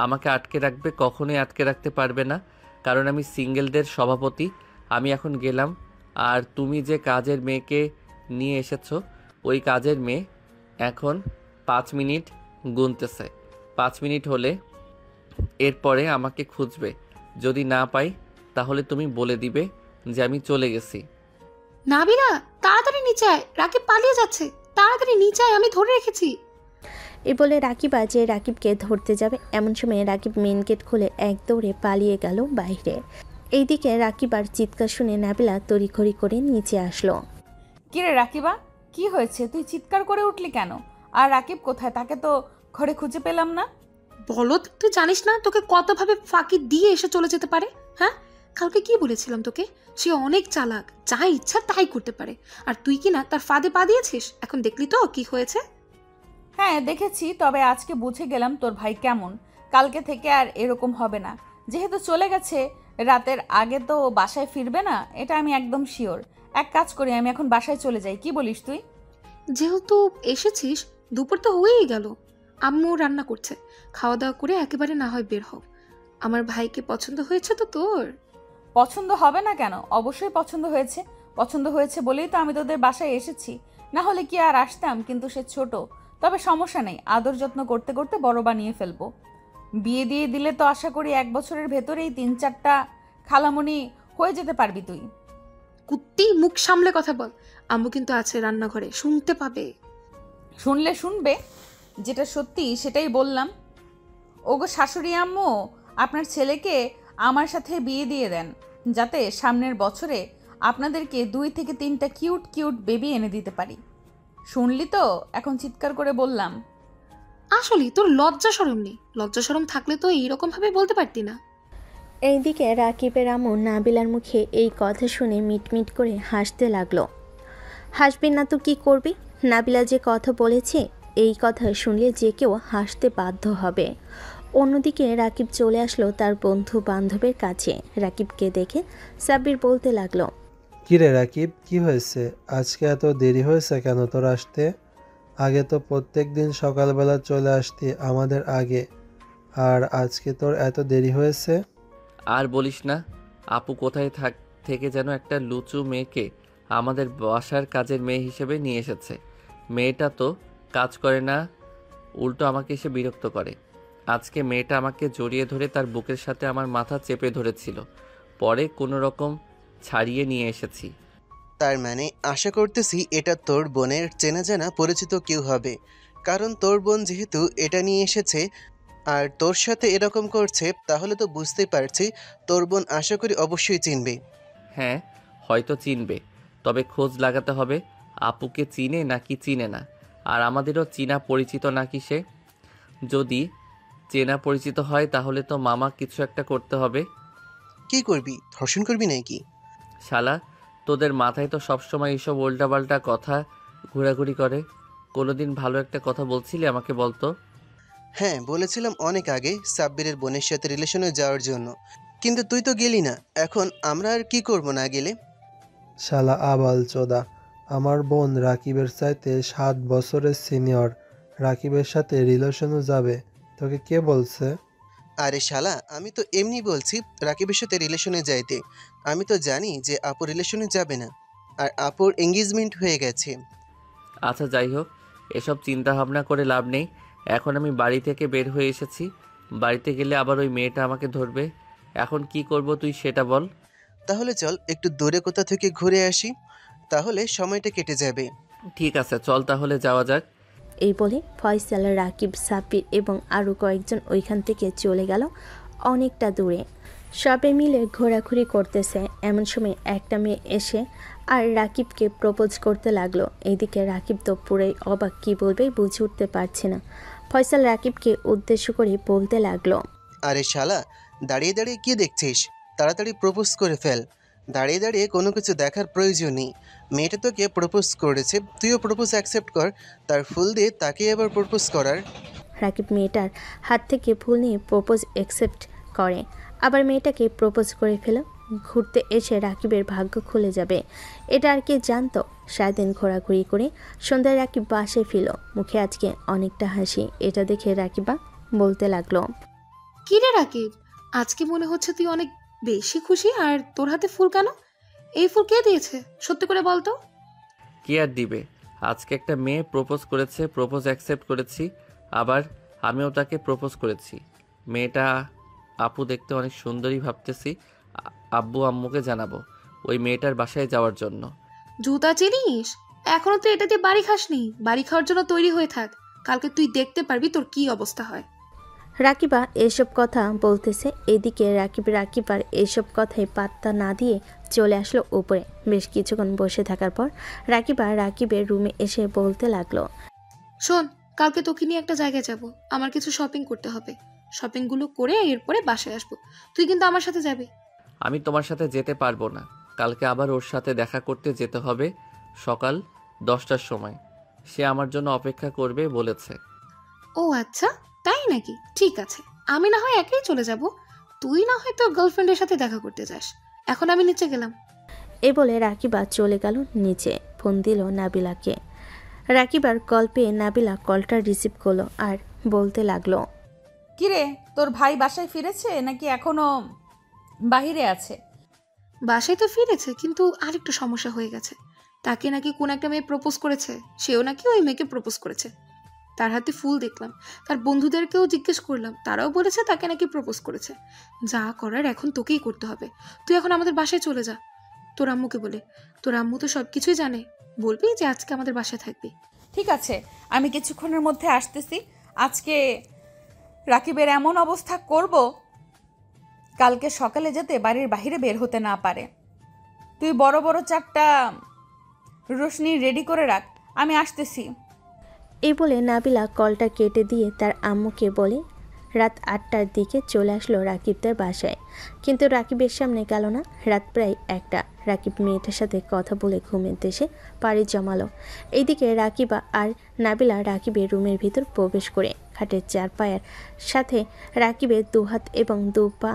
আমাকে আটকে রাখবে? কখনোই আটকে রাখতে পারবে না, কারণ আমি সিঙ্গেলদের সভাপতি। আমি এখন গেলাম। আর তুমি যে কাজের মেয়েকে নিয়ে এসেছো, ওই কাজের মেয়ে এখন 5 মিনিট গুনতেছে। 5 মিনিট হলে এরপরে আমাকে খুঁজবে। যদি না পাই তাহলে তুমি বলে দিবে যে আমি চলে গেছি।
নাবিলা, তাড়াতাড়ি নিচে আয়, রাকিব পালিয়ে যাচ্ছে। তাড়াতাড়ি নিচে আয়, আমি ধরে রেখেছি।
এই বলে রাকিবা যে রাকিবকে ধরতে যাবে এমন সময় রাকিব মেন গেট খুলে এক দৌড়ে পালিয়ে গেল বাইরে। এইদিকে রাকিবার চিৎকার শুনে নাবিলা তড়িঘড়ি করে নিচে আসলো।
কিরে রাকিবা, কি হয়েছে? তুই চিৎকার করে উঠলি কেন? আর রাকিব কোথায়? তাকে তো ঘরে খুঁজে পেলাম না।
বলদ, তুই জানিস না তোকে কতভাবে ফাঁকি দিয়ে এসে চলে যেতে পারে? হ্যাঁ, কালকে কি বলেছিলাম তোকে? সে অনেক চালাক, যা ইচ্ছা তাই করতে পারে। আর তুই কি না তার ফাঁদে পা দিয়েছিস? এখন দেখলি তো কি হয়েছে।
হ্যাঁ দেখেছি, তবে আজকে বুঝে গেলাম তোর ভাই কেমন। কালকে থেকে আর এরকম হবে না। যেহেতু চলে গেছে, রাতের আগে তো বাসায় ফিরবে না, এটা আমি একদম শিওর। এক কাজ করি, আমি এখন বাসায় চলে যাই, কি বলিস তুই?
যেহেতু এসেছিস, দুপুর তো হয়েই গেল। আম্মু রান্না করছে, খাওয়া দাওয়া করে একেবারে না হয় বের হও। আমার ভাইকে পছন্দ হয়েছে তো তোর?
পছন্দ হবে না কেন? অবশ্যই পছন্দ হয়েছে। পছন্দ হয়েছে বলেই তো আমি তোদের বাসায় এসেছি, না হলে কি আর আসতাম? কিন্তু সে ছোট, তবে সমস্যা নেই, আদর যত্ন করতে করতে বড় বানিয়ে ফেলবো। বিয়ে দিয়ে দিলে তো আশা করি 1 বছরের ভেতরেই 3-4টা খালামণি হয়ে যেতে পারবি তুই।
কুত্তি, মুখ সামলে কথা বল। আম্মু কিন্তু আছে রান্নাঘরে, শুনতে পাবে।
শুনলে শুনবে, যেটা সত্যি সেটাই বললাম। ওগো শাশুড়ি আম্মু, আপনার ছেলেকে আমার সাথে বিয়ে দিয়ে দেন, যাতে সামনের বছরে আপনাদেরকে 2 থেকে 3টা কিউট কিউট বেবি এনে দিতে পারি। শুনলি তো? এখন চিৎকার করে বললাম।
আসলে তোর লজ্জা শরম নেই? লজ্জা শরম থাকলে তো এইরকম ভাবে বলতে পারতি না।
এইদিকে রাকিবের আম্মু নাবিলার মুখে এই কথা শুনে মিটমিট করে হাসতে লাগলো। হাসবি না তো কি করবি? নাবিলা যে কথা বলেছে, এই কথা শুনলে যে কেউ হাসতে বাধ্য হবে। অন্যদিকে রাকিব চলে আসলো তার বন্ধু বান্ধবের কাছে। রাকিবকে দেখে সাব্বির বলতে লাগলো,
কিরে রাকিব, কি হয়েছে? আজকে এত দেরি হয়েছে কেন তোর আসতে? আগে তো প্রত্যেক দিন সকালবেলা চলে আসতি আমাদের আগে, আর আজকে তোর এত দেরি হয়েছে?
আর বলিস না, আপু কোথায় থেকে যেন একটা লুচু মেয়েকে আমাদের বাসার কাজের মেয়ে হিসেবে নিয়ে এসেছে। মেয়েটা তো কাজ করে না, উল্টো আমাকে এসে বিরক্ত করে। আজকে মেয়েটা আমাকে জড়িয়ে ধরে তার বুকের সাথে আমার মাথা চেপে ধরেছিল, পরে কোনো রকম ছাড়িয়ে নিয়ে এসেছি।
তার মানে আশা করতেছি এটা তোর বোনের চেনা জানা পরিচিত কেউ হবে, কারণ তোর বোন যেহেতু এটা নিয়ে এসেছে আর তোর সাথে এরকম করছে, তাহলে তো বুঝতেই পারছি তোর বোন আশা করি অবশ্যই চিনবে।
হ্যাঁ, হয়তো চিনবে, তবে খোঁজ লাগাতে হবে আপুকে চিনে নাকি চিনে না, আর আমাদেরও চিনা পরিচিত নাকি সে। যদি চেনা পরিচিত হয় তাহলে তো মামা কিছু একটা করতে হবে।
কি করবি? ধর্ষণ করবি নাকি?
শালা, তোদের মাথায় তো সবসময় এইসব উল্টাপাল্টা কথা ঘোরাঘুরি করে। কোনোদিন ভালো একটা কথা বলছিলি আমাকে বলতো?
হ্যাঁ বলেছিলাম অনেক আগে, সাব্বিরের বোনের সাথে রিলেশনে যাওয়ার জন্য, কিন্তু তুই তো গেলি না। এখন আমরা আর কি করব না গেলে?
শালা আবাল চোদা, আমার বোন রাকিবের চাইতে 7 বছরের সিনিয়র, রাকিবের সাথে রিলেশনও যাবে? তোকে কে বলছে?
আরে শালা, আমি তো এমনি বলছি রাকিবের সাথে রিলেশনে যাইতে। আমি তো জানি যে আপু রিলেশনে যাবে না, আর আপুর এঙ্গেজমেন্ট হয়ে গেছে।
আচ্ছা যাই হোক, এসব চিন্তা ভাবনা করে লাভ নেই। এখন আমি বাড়ি থেকে বের হয়ে এসেছি, বাড়িতে গেলে আবার ওই মেয়েটা আমাকে ধরবে। এখন কি করব তুই সেটা বল।
তাহলে চল একটু দূরে কোথা থেকে ঘুরে আসি, তাহলে সময়টা কেটে যাবে।
ঠিক আছে, চল তাহলে যাওয়া যাক।
এই বলে ফয়সাল, রাকিব, সাব্বির এবং আরও কয়েকজন ওইখান থেকে চলে গেল অনেকটা দূরে। সবে মিলে ঘোরাঘুরি করতেছে, এমন সময় একটা মেয়ে এসে আর রাকিবকে প্রপোজ করতে লাগলো। এইদিকে রাকিব তো পুরোই অবাক, কী বলবে বুঝে উঠতে পারছে না। ফয়সাল রাকিবকে উদ্দেশ্য করে বলতে লাগলো,
আরে শালা, দাঁড়িয়ে দাঁড়িয়ে কি দেখছিস? তাড়াতাড়ি প্রপোজ করে ফেল। দাঁড়িয়ে দাঁড়িয়ে কোনো কিছু দেখার প্রয়োজন নেই। মেয়েটা তোকে প্রপোজ করেছে, তুইও প্রপোজ অ্যাকসেপ্ট কর। তার ফুল দিয়ে তাকে আবার প্রপোজ করার।
রাকিব মেয়েটার হাত থেকে ফুল নিয়ে প্রপোজ অ্যাকসেপ্ট করে, আবার মেয়েটাকে প্রপোজ করে ফেল। ঘুরতে এসে রাকিবের ভাগ্য খুলে যাবে, এটা আর কি জানতো। সারাদিন ঘোরাঘুরি করে সন্ধ্যায় রাকিব বাসে ফিরল, মুখে আজকে অনেকটা হাসি। এটা দেখে রাকিবা বলতে লাগলো,
কি রে রাকিব, আজকে মনে হচ্ছে তুই অনেক বেশি খুশি। আর তোর হাতে ফুল কেন? এই ফুল কে দিয়েছে সত্যি করে বলতো?
কি আর দিবে, আজকে একটা মেয়ে প্রপোজ করেছে, প্রপোজ অ্যাকসেপ্ট করেছি, আবার আমিও তাকে প্রপোজ করেছি। মেয়েটা আপু দেখতে অনেক সুন্দরী, ভাবতেছি আব্বু আম্মুকে জানাবো ওই মেয়েটার বাসায় যাওয়ার জন্য।
জুতা চিনিস? এখনো তো এটা দিয়ে বাড়ি খাসনি, বাড়ি খাওয়ার জন্য তৈরি হয়ে থাক, কালকে তুই দেখতে পারবি তোর কি অবস্থা হয়।
রাকিবা এসব কথা বলতেছে, এদিকে রাকিবার এসব কথায় পাত্তা না দিয়ে চলে আসলো উপরে। বেশ কিছুক্ষণ বসে থাকার পর রাকিবের রুমে এসে বলতে লাগলো,
শোন, কালকে তোকে নিয়ে একটা জায়গায় যাব, আমার কিছু শপিং করতে হবে, শপিংগুলো করে এরপরে বাসায় আসবো, তুই কিন্তু আমার সাথে যাবি।
আমি তোমার সাথে যেতে পারবো না, কালকে আবার ওর সাথে দেখা করতে যেতে হবে সকাল 10টার সময়। সে আমার জন্য অপেক্ষা করবে বলেছে।
ও আচ্ছা, তাই নাকি? ঠিক আছে, আমি না হয় একাই চলে যাব, তুই না হয় তোর গার্লফ্রেন্ডের সাথে দেখা করতে যাস। এখন আমি নিচে গেলাম।
এ বলে রাকিবা চলে গেল নিচে। ফোন দিল নাবিলাকে। রাকিবার কল পেয়ে নাবিলা কলটা রিসিভ করলো আর বলতে লাগলো,
কিরে, তোর ভাই বাসায় ফিরেছে নাকি এখনো বাহিরে আছে?
বাসায় তো ফিরেছে, কিন্তু আরেকটু সমস্যা হয়ে গেছে। তাকে নাকি কোন একটা মেয়ে প্রপোজ করেছে, সেও নাকি ওই মেয়েকে প্রপোজ করেছে। তার হাতে ফুল দেখলাম, তার বন্ধুদেরকেও জিজ্ঞেস করলাম, তারাও বলেছে তাকে নাকি প্রপোজ করেছে। যা করার এখন তোকেই করতে হবে। তুই এখন আমাদের বাসায় চলে যা, তোর আম্মুকে বলে। তোর আম্মু তো সব কিছুই জানে, বলবি যে আজকে আমাদের বাসায় থাকবি।
ঠিক আছে, আমি কিছুক্ষণের মধ্যে আসতেছি। আজকে রাকিবের এমন অবস্থা করব কালকে সকালে যাতে বাড়ির বাইরে বের হতে না পারে। তুই বড় বড় 4টা রোশনি রেডি করে রাখ, আমি আসতেছি।
এই বলে নাবিলা কলটা কেটে দিয়ে তার আম্মুকে বলে রাত 8টার দিকে চলে আসলো রাকিবদের বাসায়। কিন্তু রাকিবের সামনে গেল না। রাত প্রায় 1টা। রাকিব মেয়েটার সাথে কথা বলে ঘুমের দেশে পাড়ি জমালো। এইদিকে রাকিবা আর নাবিলা রাকিবের রুমের ভিতর প্রবেশ করে খাটের 4 পায়ের সাথে রাকিবের 2 হাত এবং 2 পা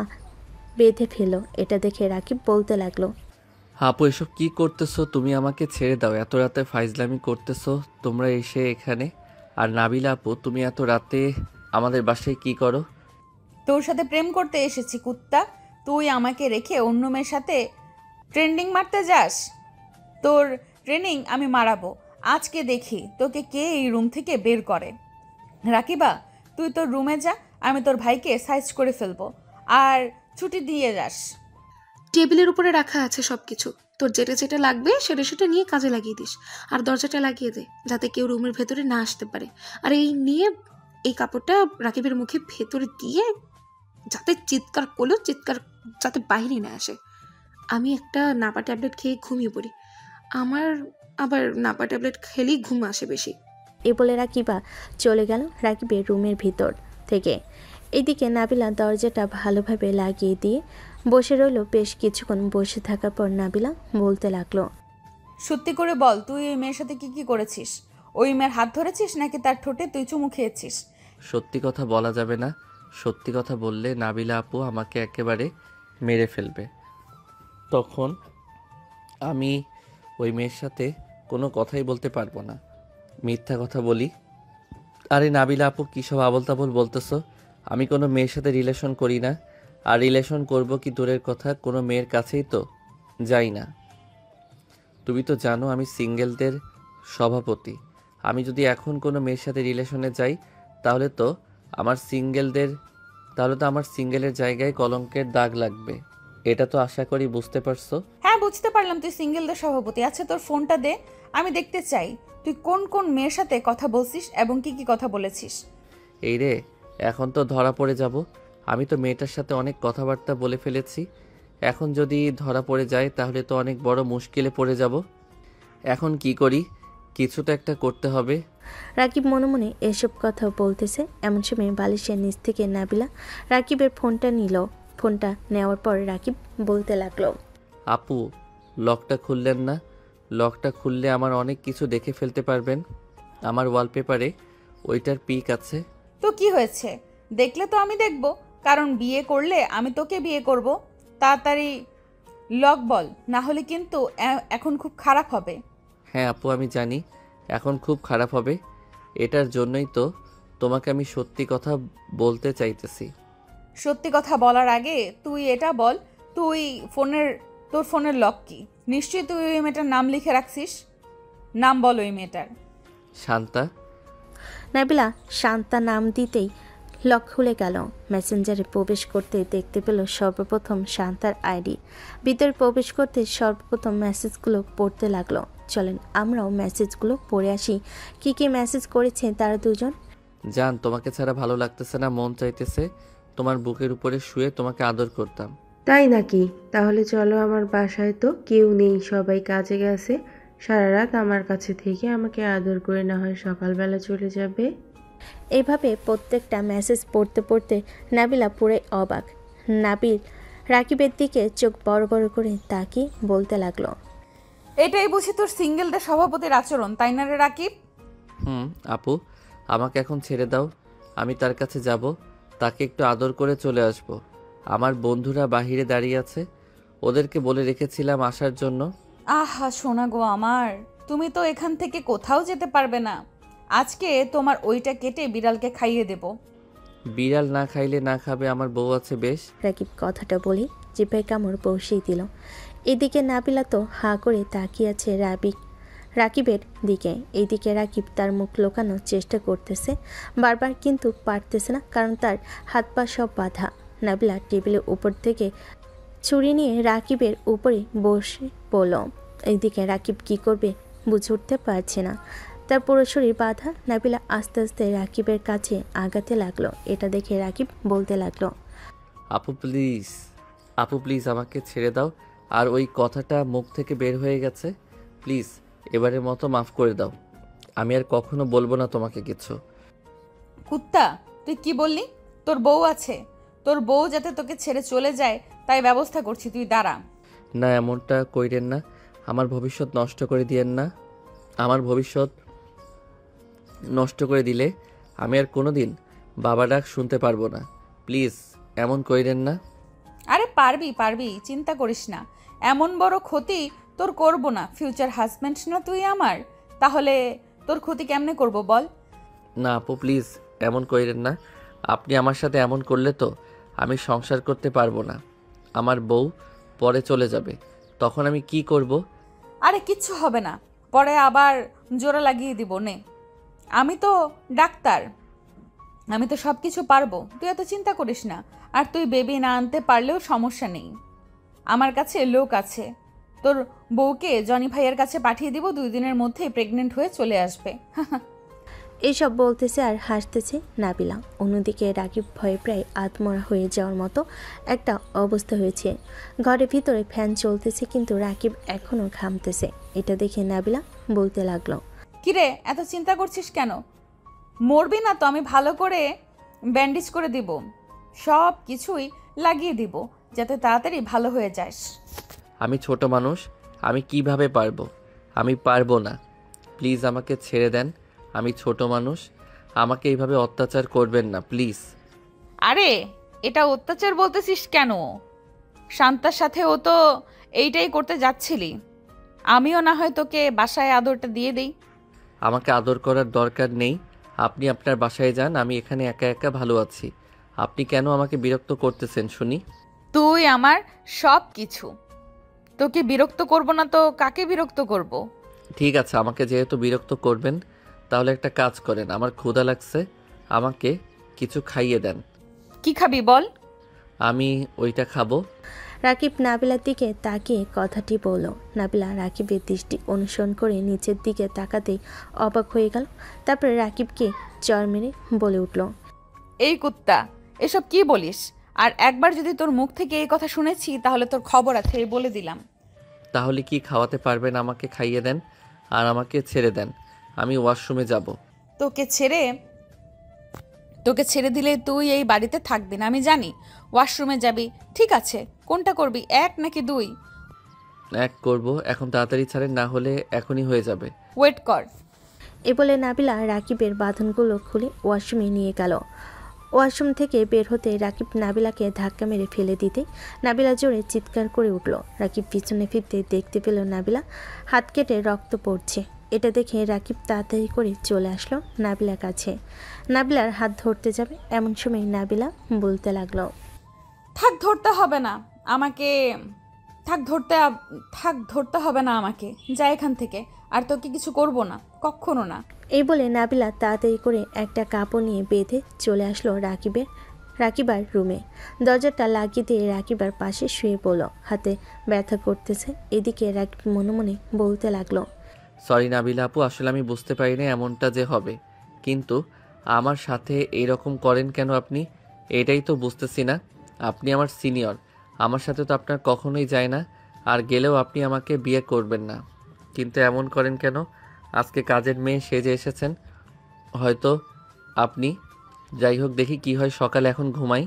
বেঁধে ফেলো। এটা দেখে রাকিব বলতে লাগলো,
আপু এসব কি করতেছো? তুমি আমাকে ছেড়ে দাও, এত রাতে ফাইজলামি করতেছো তোমরা এসে এখানে। আর নাবিলা আপু, তুমি এত রাতে আমাদের বাসায় কি করো?
তোর সাথে প্রেম করতে এসেছি কুত্তা। তুই আমাকে রেখে অন্য মেয়ের সাথে ট্রেন্ডিং মারতে যাস? তোর ট্রেনিং আমি মারাবো। আজকে দেখি তোকে কে এই রুম থেকে বের করে। রাকিবা, তুই তোর রুমে যা, আমি তোর ভাইকে সাইজ করে ফেলবো আর ছুটি দিয়ে যাস।
টেবিলের উপরে রাখা আছে সবকিছু, তোর যেটা যেটা লাগবে সেটা সেটা নিয়ে কাজে লাগিয়ে দিস। আর দরজাটা লাগিয়ে দে, যাতে কেউ রুমের ভেতরে না আসতে পারে। আর এই নিয়ে এই কাপড়টা রাকিবের মুখে ভেতরে দিয়ে যাতে চিৎকার করলেও চিৎকার যাতে বাইরে না আসে। আমি একটা নাপা ট্যাবলেট খেয়ে ঘুমিয়ে পড়ি, আমার আবার নাপা ট্যাবলেট খেলেই ঘুম আসে বেশি।
এ বলে রাকিবা চলে গেল রাকিবের রুমের ভিতর থেকে। এদিকে নাবিলা দরজাটা ভালোভাবে লাগিয়ে দিয়ে বসে রইল। বেশ কিছুক্ষণ বসে থাকার পর নাবিলা বলতে লাগলো,
সত্যি করে বল, তুই ওই মেয়ের সাথে কি কি করেছিস? ওই মেয়ের হাত ধরেছিস নাকি তার ঠোঁটে তুই চুমু খেয়েছিস?
সত্যি কথা বলা যাবে না, সত্যি কথা বললে নাবিলা আপু আমাকে একেবারে মেরে ফেলবে। তখন আমি ওই মেয়ের সাথে কোনো কথাই বলতে পারবো না। মিথ্যা কথা বলি? আরে নাবিলা আপু, কী সব আবল তাবল বলতেছো? আমি কোনো মেয়ের সাথে রিলেশন করি না, আর রিলেশন করব কি দূরের কথা, কোনো মেয়ের কাছেই তো যাই না। তুমি তো জানো আমি সিঙ্গেলদের সভাপতি। আমি যদি এখন কোনো মেয়ের সাথে রিলেশনে যাই তাহলে তো আমার সিঙ্গেলের জায়গায় কলঙ্কের দাগ লাগবে। এটা তো আশা করি বুঝতে পারছো।
হ্যাঁ, বুঝতে পারলাম তুই সিঙ্গেলদের সভাপতি। আচ্ছা, তোর ফোনটা দে, আমি দেখতে চাই তুই কোন কোন মেয়ের সাথে কথা বলছিস এবং কি কি কথা বলেছিস।
এই রে, এখন তো ধরা পড়ে যাব। আমি তো মেয়েটার সাথে অনেক কথাবার্তা বলে ফেলেছি। এখন যদি ধরা পড়ে যায় তাহলে তো অনেক বড় মুশকিলে পড়ে যাব। এখন কি করি? কিছু তো একটা করতে হবে।
রাকিব মনে মনে এসব কথা বলতেছে এমন সময় বালিশের নিচ থেকে নাবিলা রাকিবের ফোনটা নিল। ফোনটা নেওয়ার পর রাকিব বলতে লাগলো,
আপু, লকটা খুললেন না? লকটা খুললে আমার অনেক কিছু দেখে ফেলতে পারবেন। আমার ওয়ালপেপারে ওইটার পিক আছে।
তো কি হয়েছে? দেখলে তো আমি দেখব, কারণ বিয়ে করলে আমি তোকে বিয়ে করব। তাড়াতাড়ি লক বল, না হলে কিন্তু এখন খুব খারাপ হবে।
হ্যাঁ আপু, আমি জানি এখন খুব খারাপ হবে। এটার জন্যই তো তোমাকে আমি সত্যি কথা বলতে চাইতেছি।
সত্যি কথা বলার আগে তুই এটা বল, তোর ফোনের লক কি? নিশ্চয়ই তুই ওই মেয়েটার নাম লিখে রাখছিস। নাম বল ওই মেয়েটার।
শান্তা।
নাবিলা শান্তা নাম দিতেই লক খুলে গেল। মেসেঞ্জারে প্রবেশ করতে দেখতে পেল সর্বপ্রথম শান্তার আইডি। ভিতরে প্রবেশ করতে সর্বপ্রথম মেসেজগুলো পড়তে লাগলো। চলেন আমরাও মেসেজগুলো পড়ে আসি কি মেসেজ করেছে তারা দুজন।
জান, তোমাকে ছাড়া ভালো লাগতেছে না, মন চাইতেছে তোমার বুকের উপরে শুয়ে তোমাকে আদর করতাম।
তাই নাকি? তাহলে চলো আমার বাসায়, তো কেউ নেই, সবাই কাজে গেছে। সারা রাত আমার কাছে থেকে আমাকে আদর করে না হয় সকালবেলা চলে যাবে।
এইভাবে প্রত্যেকটা মেসেজ পড়তে পড়তে নাবিলা পুরো অবাক। নাবিল রাকিবের দিকে চোখ বড় বড় করে তাকিয়ে বলতে লাগলো,
এটাই বুঝি তোর সিঙ্গেলদের সভাপতির আচরণ, তাই না রে রাকিব?
আপু, আমাকে এখন ছেড়ে দাও, আমি তার কাছে যাব, তাকে একটু আদর করে চলে আসব। আমার বন্ধুরা বাহিরে দাঁড়িয়ে আছে, ওদেরকে বলে রেখেছিলাম আসার জন্য।
আহা সোনা গো আমার, তুমি তো এখান থেকে কোথাও যেতে পারবে না। আজকে তোমার ওইটা কেটে বিড়ালকে খাইয়ে দেব।
বিড়াল না খাইলে না খাবে, আমার বউ আছে বেশ।
রাকিব কথাটা বলেই জিভে কামড় বসিয়ে দিল। এদিকে নাবিলা তো হাঁ করে তাকিয়ে আছে রাকিবের দিকে। এইদিকে রাকিব তার মুখ লুকানোর চেষ্টা করতেছে বারবার, কিন্তু পারতেছে না, কারণ তার হাত পা সব বাঁধা। নাবিলা টেবিলের উপর থেকে ছুরি নিয়ে রাকিবের উপরে বসে পড়ল। এইদিকে রাকিব কি করবে বুঝে উঠতে পারছে না, তার পুরো শরীর বাঁধা। নাবিলা আস্তে আস্তে রাকিবের কাছে আগাতে লাগলো। এটা দেখে রাকিব বলতে লাগলো,
আপু প্লিজ আমাকে ছেড়ে দাও, আর ওই কথাটা মুখ থেকে বের হয়ে গেছে, প্লিজ এবারের মতো মাফ করে দাও, আমি আর কখনো বলবো না তোমাকে কিছু।
কুত্তা, তুই কি বললি? তোর বউ আছে, তোর বউ যাতে তোকে ছেড়ে চলে যায় তাই ব্যবস্থা করছি, তুই দাঁড়া।
না, এমনটা কইরেন না, আমার ভবিষ্যৎ নষ্ট করে দিয়েন না। আমার ভবিষ্যৎ নষ্ট করে দিলে আমি আর কোনোদিন বাবা ডাক শুনতে পারবো না, প্লিজ এমন কইরেন না।
আরে পারবি, চিন্তা করিস না, এমন বড় ক্ষতি তোর করব না। ফিউচার হাজব্যান্ড না তুই আমার, তাহলে তোর ক্ষতি কেমনে করব বল?
না আপু প্লিজ এমন কইরেন না, আপনি আমার সাথে এমন করলে তো আমি সংসার করতে পারবো না, আমার বউ পরে চলে যাবে, তখন আমি কি করব?
আরে কিচ্ছু হবে না, পরে আবার জোড়া লাগিয়ে দিব নে। আমি তো ডাক্তার, আমি তো সব কিছু পারবো, তুই এত চিন্তা করিস না। আর তুই বেবি না আনতে পারলেও সমস্যা নেই, আমার কাছে লোক আছে। তোর বউকে জনি ভাইয়ের কাছে পাঠিয়ে দিব, 2 দিনের মধ্যেই প্রেগনেন্ট হয়ে চলে আসবে।
এইসব বলতেছে আর হাসতেছে নাবিলা। অন্যদিকে রাকিব ভয়ে প্রায় আত্মরা হয়ে যাওয়ার মতো একটা অবস্থা হয়েছে। ঘরের ভিতরে ফ্যান চলতেছে, কিন্তু রাকিব এখনও ঘামতেছে। এটা দেখে নাবিলা বলতে লাগলো,
কিরে এত চিন্তা করছিস কেন? মরবি না তো, আমি ভালো করে ব্যান্ডেজ করে দিব, সব কিছুই লাগিয়ে দিব, যাতে তাড়াতাড়ি ভালো হয়ে যাস।
আমি ছোট মানুষ, আমি কিভাবে পারবো? আমি পারবো না, প্লিজ আমাকে ছেড়ে দেন, আমি ছোট মানুষ, আমাকে এইভাবে অত্যাচার করবেন না প্লিজ।
আরে এটা অত্যাচার বলতেছিস কেন? শান্তার সাথে ও তো এইটাই করতে যাচ্ছিলি, আমিও না হয় তোকে বাসায় আদরটা দিয়ে দেই।
আমাকে আদর করার দরকার নেই, আপনি আপনার বাসায় যান, আমি এখানে একা একা ভালো আছি, আপনি কেন আমাকে বিরক্ত করতেছেন শুনি?
তুই আমার সব কিছু, তোকে বিরক্ত করব না তো কাকে বিরক্ত করব?
ঠিক আছে, আমাকে যেহেতু বিরক্ত করবেন, তাহলে একটা কাজ করেন, আমার ক্ষুধা লাগছে, আমাকে কিছু খাইয়ে দেন।
কি খাবি বল?
আমি ওইটা খাবো।
রাকিব নাবিলার দিকে তাকিয়ে কথাটি বলল। নাবিলা রাকিবের দৃষ্টি অনুসরণ করে নিচের দিকে তাকাতেই অবাক হয়ে গেল। তারপরে রাকিবকে চর মেরে বলে উঠল,
এই কুত্তা, এসব কি বলিস? আর একবার যদি তোর মুখ থেকে এই কথা শুনেছি তাহলে তোর খবর আছে, বলে দিলাম।
তাহলে কি খাওয়াতে পারবেন? আমাকে খাইয়ে দেন আর আমাকে ছেড়ে দেন, আমি ওয়াশরুমে যাব।
তোকে ছেড়ে দিলে তুই এই বাড়িতে থাকবি না, আমি জানি। ওয়াশরুমে যাবি, ঠিক আছে, কোনটা করবি, 1 নাকি 2?
1 করব, এখন তাড়াতাড়ি ছাড়েন, না হলে এখনই হয়ে যাবে।
ওয়েট কর।
এ বলে নাবিলা রাকিবের বাঁধনগুলো খুলে ওয়াশরুমে নিয়ে গেল। ওয়াশরুম থেকে বের হতে রাকিব নাবিলাকে ধাক্কা মেরে ফেলে দিতে নাবিলা জোরে চিৎকার করে উঠল। রাকিব পিছনে ফিরতে দেখতে পেল নাবিলা হাত কেটে রক্ত পড়ছে। এটা দেখে রাকিব তাড়াতাড়ি করে চলে আসলো নাবিলার কাছে। নাবিলার হাত ধরতে যাবে, এমন সময় নাবিলা বলতে লাগলো,
থাক ধরতে হবে না আমাকে, থাক ধরতে হবে না আমাকে, যা এখান থেকে, আর তোকে কিছু করব না, কখনো না।
এই বলে নাবিলা তাড়াতাড়ি করে একটা কাপড় নিয়ে বেঁধে চলে আসলো রাকিবার রুমে। দরজাটা লাগিয়ে দিয়ে রাকিবার পাশে শুয়ে পড়ল। হাতে ব্যথা করতেছে। এদিকে রাকিব মনে মনে বলতে লাগলো,
সরি নাবিলা আপু, আসলে আমি বুঝতে পারিনি এমনটা যে হবে। কিন্তু আমার সাথে এইরকম করেন কেন আপনি? এটাই তো বুঝতেছি না। আপনি আমার সিনিয়র, আমার সাথে তো আপনার কখনোই যায় না, আর গেলেও আপনি আমাকে বিয়ে করবেন না। কিন্তু এমন করেন কেন? আজকে কাজের মেয়ে সেজে এসেছেন হয়তো আপনি। যাই হোক, দেখি কি হয় সকালে, এখন ঘুমাই।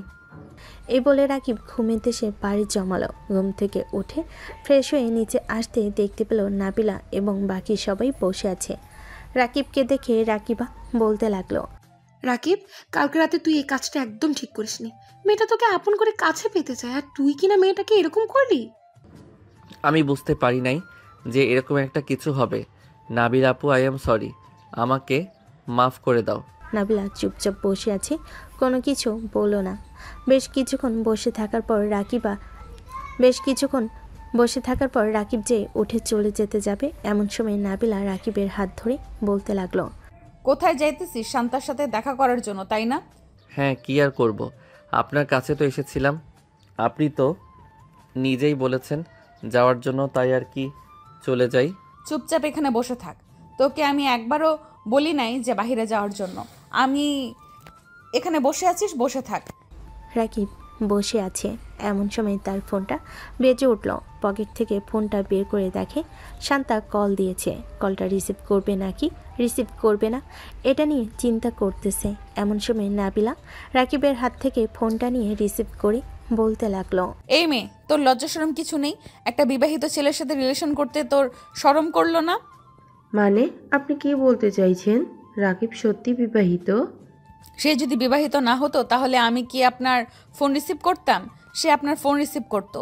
এই বলে রাকিব ঘুমেতে সে বাড়ি জমালো। ঘুম থেকে উঠে ফ্রেশ হয়ে নিচে আসতে দেখতে পেল নাবিলা এবং বাকি সবাই বসে আছে। রাকিবকে দেখে রাকিবা বলতে লাগলো,
রাকিব, কালকে রাতে তুই এই কাজটা একদম ঠিক করিসনি। মেয়েটা তোকে আপন করে কাছে পেতে চায়, আর তুই কিনা মেয়েটাকে এরকম করলি।
আমি বুঝতে পারি নাই যে এরকম একটা কিছু হবে। নাবিলা আপু, আই এম সরি, আমাকে মাফ করে দাও।
নাবিলা চুপচাপ বসে আছে, কোনো কিছু বলল না। বেশ কিছুক্ষণ বসে থাকার পর রাকিব যে উঠে চলে যেতে যাবে, এমন সময় নাবিলা রাকিবের হাত ধরে বলতে লাগলো,
কোথায় যাইতেছিস? শান্তার সাথে দেখা করার জন্য, তাই না?
হ্যাঁ, কি আর করব, আপনার কাছে তো এসেছিলাম। আপনি তো নিজেই বলেছেন যাওয়ার জন্য, তাই আর কি চলে যাই।
চুপচাপ এখানে বসে থাক। তোকে আমি একবারও বলি নাই যে বাইরে যাওয়ার জন্য। আমি এখানে বসে আছিস, বসে থাক।
রাকিব বসে আছে, এমন সময় তার ফোনটা বেজে উঠল। পকেট থেকে ফোনটা বের করে দেখে শান্তা কল দিয়েছে। কলটা রিসিভ করবে নাকি রিসিভ করবে না, এটা নিয়ে চিন্তা করতেছে। এমন সময় নাবিলা রাকিবের হাত থেকে ফোনটা নিয়ে রিসিভ করে বলতে লাগলো,
এই মেয়ে, তোর লজ্জা শরম কিছু নেই? একটা বিবাহিত ছেলের সাথে রিলেশন করতে তোর শরম করলো না?
মানে আপনি কি বলতে চাইছেন? রাকিব সত্যি বিবাহিত?
সে যদি বিবাহিত না হতো তাহলে আমি কি আপনার ফোন রিসিভ করতাম? সে আপনার ফোন রিসিভ করতো।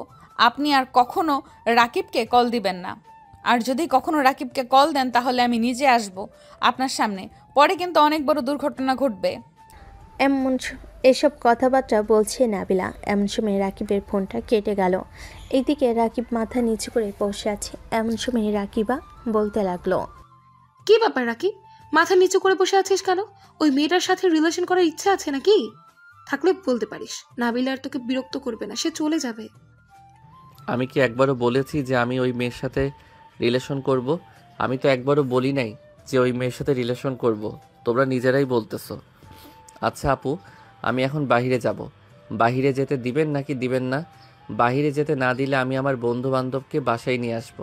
আপনি আর কখনো রাকিবকে কল দিবেন না। আর যদি কখনো রাকিবকে কল দেন তাহলে আমি নিজে আসব আপনার সামনে। পরে কিন্তু অনেক বড় দুর্ঘটনা ঘটবে।
এসব কথাবার্তা বলছে নাবিলা। এমন সময় রাকিবের ফোনটা কেটে গেল। এইদিকে রাকিব মাথা নিচু করে বসে আছে। এমন সময় রাকিবা বলতে লাগলো,
কি ব্যাপার রাকিব, মাথা নিচু করে বসে আছিস কেন? ওই মেয়েটার সাথে রিলেশন করার ইচ্ছা আছে নাকি? থাকলে বলতে পারিস, নাবিলা আর তোকে বিরক্ত করবে না, সে চলে যাবে।
আমি কি একবারও বলেছি যে আমি ওই মেয়ের সাথে রিলেশন করব? আমি তো একবারও বলি নাই যে ওই মেয়ের সাথে রিলেশন করব। তোমরা নিজেরাই বলতেছো। আচ্ছা আপু, আমি এখন বাইরে যাব। বাইরে যেতে দিবেন নাকি দিবেন না? বাইরে যেতে না দিলে আমি আমার বন্ধু বান্ধবকে বাসায় নিয়ে আসব।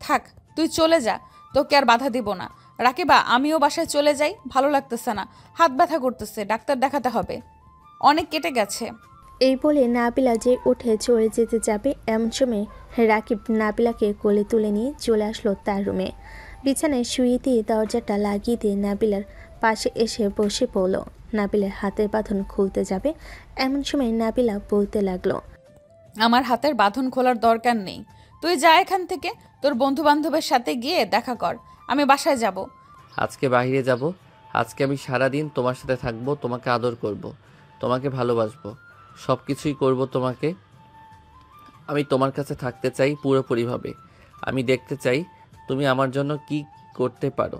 থাক, তুই চলে যা, তোকে আর বাধা দিব না। রাকিবা, আমিও বাসায় চলে যাই, ভালো লাগতেছে না, হাত ব্যথা করতেছে, ডাক্তার দেখাতে হবে, অনেক কেটে গেছে।
এই বলে নাবিলা যে উঠে চলে যেতে যাবে, এমন সময় রাকিব নাবিলাকে কোলে তুলে নিয়ে চলে আসলো তার রুমে। বিছানায় শুয়ে দিয়ে দরজাটা লাগিয়ে দিয়ে নাবিলার পাশে এসে বসে পড়ল। নাবিলার হাতের বাঁধন খুলতে যাবে, এমন সময় নাবিলা বলতে লাগলো,
আমার হাতের বাঁধন খোলার দরকার নেই। তুই যা এখান থেকে, তোর বন্ধু বান্ধবের সাথে গিয়ে দেখা কর, আমি বাসায় যাব।
আজকে বাইরে যাব। আজকে আমি সারাদিন তোমার সাথে থাকবো, তোমাকে আদর করব, তোমাকে ভালোবাসবো, সব কিছুই করবো তোমাকে। আমি তোমার কাছে থাকতে চাই পুরোপুরিভাবে। আমি দেখতে চাই তুমি আমার জন্য কি করতে পারো।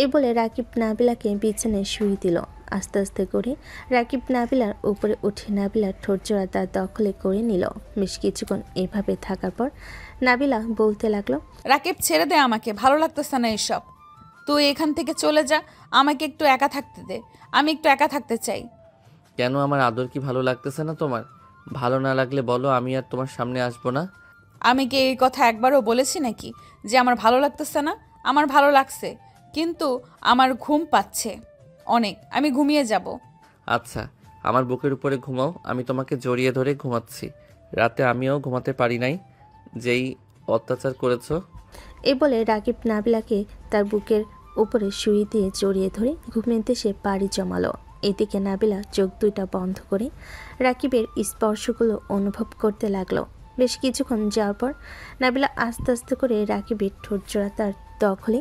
এ বলে রাকিব নাবিলাকে বিছানায় শুয়ে দিল। আস্তে আস্তে করে রাকিব নাবিলার উপরে উঠে নাবিলার ঠোঁটজোড়া তার দখলে করে নিল। বেশ কিছুক্ষণ এভাবে থাকার পর নাবিলা বলতে লাগলো,
রাকিব, ছেড়ে দে আমাকে, ভালো লাগতেছে না এসব। তুই এখান থেকে চলে যা, আমাকে একটু একা থাকতে দে, আমি একটু একা থাকতে চাই।
কেন, আমার আদর কি ভালো লাগতেছে না তোমার? ভালো না লাগলে বলো, আমি আর তোমার সামনে আসবো না।
আমি কি এই কথা একবারও বলেছি নাকি যে আমার ভালো লাগতেছে না? আমার ভালো লাগছে, কিন্তু আমার ঘুম পাচ্ছে অনেক, আমি ঘুমিয়ে যাব।
আচ্ছা, আমার বুকের উপরে ঘুমাও, আমি তোমাকে জড়িয়ে ধরে ঘুমাচ্ছি। রাতে আমিও ঘুমাতে পারি নাই, যেই অত্যাচার করেছো।
এ বলে রাকিব নাবিলাকে তার বুকের উপরে শুয়ে দিয়ে জড়িয়ে ধরে ঘুমিয়ে সে পাড়ি জমালো। এদিকে নাবিলা চোখ দুইটা বন্ধ করে রাকিবের স্পর্শগুলো অনুভব করতে লাগলো। বেশ কিছুক্ষণ যাওয়ার পর নাবিলা আস্তে আস্তে করে রাকিবের ঠোঁটজোড়া তার দখলে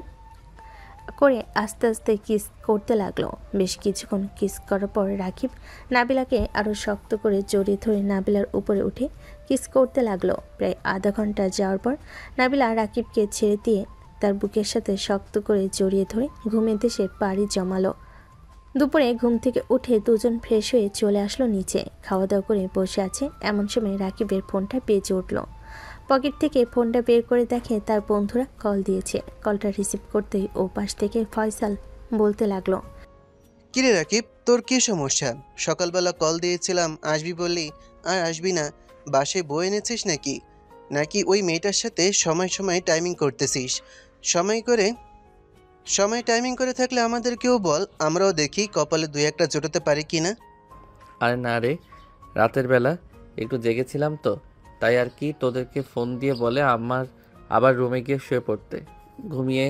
করে আস্তে আস্তে কিস করতে লাগলো। বেশ কিছুক্ষণ কিস করার পর রাকিব নাবিলাকে আরও শক্ত করে জড়িয়ে ধরে নাবিলার উপরে উঠে কিস করতে লাগলো। প্রায় আধা ঘন্টা যাওয়ার পর নাবিলা রাকিবকে ছেড়ে দিয়ে তার বুকের সাথে শক্ত করে জড়িয়ে ধরে ঘুমেতে সে পাড়ি জমালো। দুপুরে ঘুম থেকে উঠে দুজন ফ্রেশ হয়ে চলে আসলো নিচে। খাওয়া দাওয়া করে বসে আছে, এমন সময় রাকিবের ফোনটা বেজে উঠল। পকেট থেকে ফোনটা বের করে দেখে তার বন্ধুরা কল দিয়েছে। কলটা রিসিভ করতেই ও পাশ থেকে ফয়সাল বলতে লাগলো,
কিরে রাকিব, তোর কি সমস্যা? সকালবেলা কল দিয়েছিলাম আসবি বললি, আর আসবি না? বাসায় বউ এনেছিস নাকি? নাকি ওই মেয়েটার সাথে সময় সময় টাইমিং করতেছিস? সময় টাইমিং করে থাকলে আমাদেরকেও বল, আমরাও দেখি কপালে দুই একটা জোটাতে পারি কি না।
আরে না রে, রাতের বেলা একটু জেগেছিলাম তো, তাই আর কি তোদেরকে ফোন দিয়ে বলে আমার আবার রুমে গিয়ে শুয়ে পড়তে। ঘুমিয়ে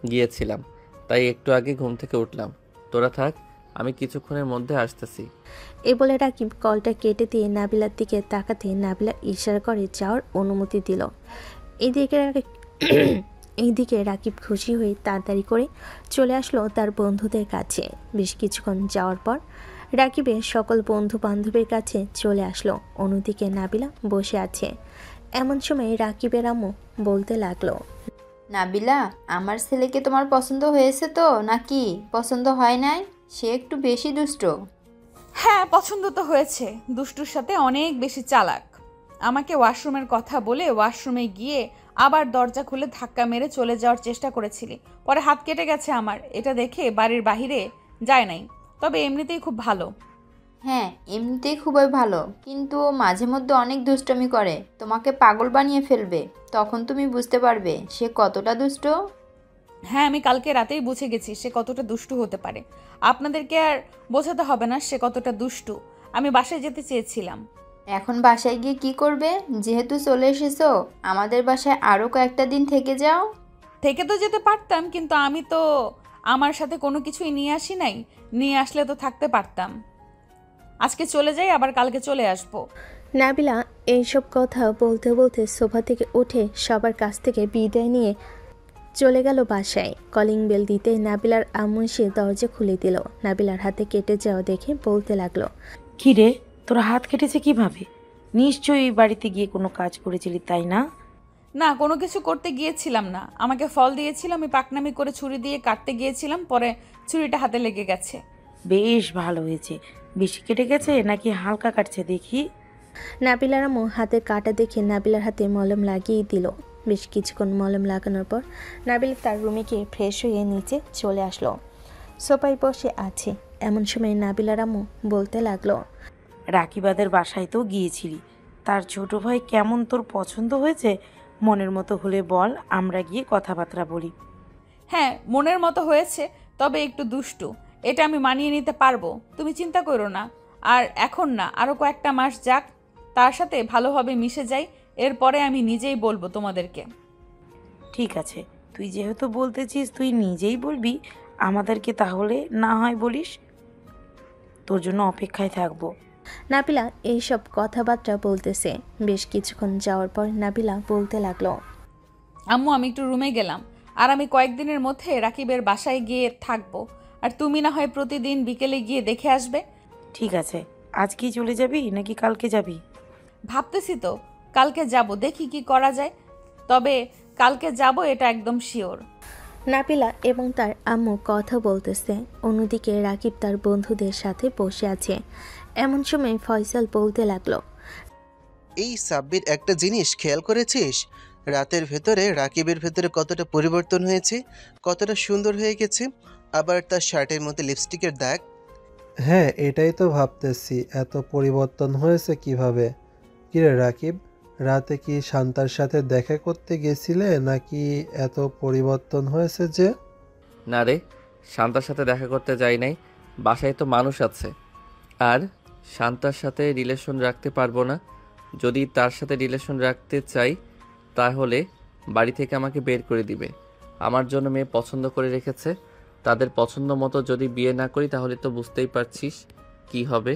গিয়েছিলাম, তাই একটু আগে ঘুম থেকে উঠলাম। তোরা থাক, আমি কিছুক্ষণের মধ্যে আসতেছি।
এই বলে রাকিব কলটা কেটে দিয়ে নাবিলার দিকে তাকাতে নাবিলা ইশারা করে যাওয়ার অনুমতি দিল। এইদিকে রাকিব খুশি হয়ে তাড়াতাড়ি করে চলে আসলো তার বন্ধুদের কাছে। বেশ কিছুক্ষণ যাওয়ার পর রাকিবের সকল বন্ধু বান্ধবের কাছে চলে আসলো। অন্যদিকে নাবিলা বসে আছে। এমন সময় রাকিবের আম্মু বলতে লাগলো,
নাবিলা, আমার ছেলেকে তোমার পছন্দ হয়েছে তো নাকি পছন্দ হয় নাই? সে একটু বেশি দুষ্ট।
হ্যাঁ, পছন্দ তো হয়েছে। দুষ্টুর সাথে অনেক বেশি চালাক। আমাকে ওয়াশরুমের কথা বলে ওয়াশরুমে গিয়ে আবার দরজা খুলে ধাক্কা মেরে চলে যাওয়ার চেষ্টা করেছিলি, পরে হাত কেটে গেছে আমার। এটা দেখে বাড়ির বাইরে যায় নাই, তবে এমনিতেই খুব ভালো।
হ্যাঁ, এমনিতেই খুবই ভালো, কিন্তু ও মাঝে মধ্যে অনেক দুষ্টমি করে, তোমাকে পাগল বানিয়ে ফেলবে। তখন তুমি বুঝতে পারবে সে কতটা দুষ্ট।
হ্যাঁ, আমি কালকে রাতেই বুঝে গেছি সে কতটা দুষ্টু হতে পারে। আপনাদেরকে আর বোঝাতে হবে না সে কতটা দুষ্টু। আমি বাসায় যেতে চেয়েছিলাম।
এখন বাসায় গিয়ে কি করবে? যেহেতু চলে এসেছো, আমাদের বাসায় আরও কয়েকটা দিন থেকে যাও।
থেকে তো যেতে পারতাম, কিন্তু আমি তো আমার সাথে কোনো কিছুই নিয়ে আসি নাই। নিয়ে আসলে তো থাকতে পারতাম। আজকে চলে যাই, আবার কালকে চলে আসবো।
নাবিলা এইসব কথা বলতে বলতে সোফা থেকে উঠে সবার কাছ থেকে বিদায় নিয়ে চলে গেল বাসায়। কলিং বেল দিতে নাবিলার আম্মু এসে দরজা খুলে দিল। নাবিলার হাতে কেটে যাওয়া দেখে বলতে লাগলো,
কি রে, তোর হাত কেটেছে কিভাবে? নিশ্চয়ই বাড়িতে গিয়ে কোনো কাজ করেছিলি, তাই না?
না, কোনো কিছু করতে গিয়েছিলাম না। আমাকে ফল দিয়েছিল, আমি পাকনামি করে ছুরি দিয়ে কাটতে গিয়েছিলাম, পরে ছুরিটা হাতে লেগে গেছে।
বেশ ভালো হয়েছে। বেশি কেটে গেছে নাকি হালকা কাটছে দেখি?
নাবিলার আম্মু হাতের কাটা দেখে নাবিলার হাতে মলম লাগিয়ে দিল। বেশ কিছুক্ষণ মলম লাগানোর পর নাবিলা তার রুমে গিয়ে ফ্রেশ হয়ে নিচে চলে আসলো। সোফায় বসে আছে। এমন সময় নাবিলার আম্মু বলতে লাগলো,
রাকিবাদের বাসায় তো গিয়েছিলি, তার ছোট ভাই কেমন তোর পছন্দ হয়েছে? মনের মতো হলে বল, আমরা গিয়ে কথাবার্তা বলি।
হ্যাঁ, মনের মতো হয়েছে, তবে একটু দুষ্টু। এটা আমি মানিয়ে নিতে পারবো, তুমি চিন্তা করো না। আর এখন না, আরও কয়েকটা মাস যাক, তার সাথে ভালোভাবে মিশে যাই, এরপরে আমি নিজেই বলবো তোমাদেরকে।
ঠিক আছে, তুই যেহেতু বলতেছিস তুই নিজেই বলবি, আমাদেরকে তাহলে না হয় বলিস। তোর জন্য অপেক্ষায় থাকবো।
নাবিলা এইসব কথাবার্তা বলতেছে। বেশ কিছুক্ষণ যাওয়ার পর নাবিলা বলতে লাগলো,
আম্মু, আমি একটু রুমে গেলাম, আর আমি কয়েকদিনের মধ্যে রাকিবের বাসায় গিয়ে থাকবো। আর তুমি না হয় প্রতিদিন বিকেলে গিয়ে দেখে আসবে।
ঠিক আছে, আজকেই চলে যাবি নাকি কালকে যাবি?
ভাবতেছি তো কালকে যাব, দেখি কি করা যায়। তবে কালকে যাব, এটা একদম শিওর।
নাবিলা এবং তার আম্মু কথা বলতেছে। অন্যদিকে রাকিব তার বন্ধুদের সাথে বসে আছে। এমন সময় ফয়সাল বলতে লাগলো,
এই সাব্বির, একটা জিনিস খেয়াল করেছিস? রাতের ভেতরে রাকিবের ভেতরে কতটা পরিবর্তন হয়েছে, কতটা সুন্দর হয়ে গেছে। আবার তার শার্টের মধ্যে লিপস্টিকের দাগ।
হ্যাঁ, এটাই তো ভাবতেছি, এত পরিবর্তন হয়েছে কিভাবে। কিরে রাকিব, রাতে কি শান্তার সাথে দেখা করতে গেছিলে নাকি এত পরিবর্তন হয়েছে যে?
না রে, শান্তার সাথে দেখা করতে যাই নাই, বাসায় তো মানুষ আছে। আর শান্তার সাথে রিলেশন রাখতে পারবো না। যদি তার সাথে রিলেশন রাখতে চাই তাহলে বাড়ি থেকে আমাকে বের করে দিবে। আমার জন্য মেয়ে পছন্দ করে রেখেছে, তাদের পছন্দ মতো যদি বিয়ে না করি তাহলে তো বুঝতেই পারছিস কি হবে।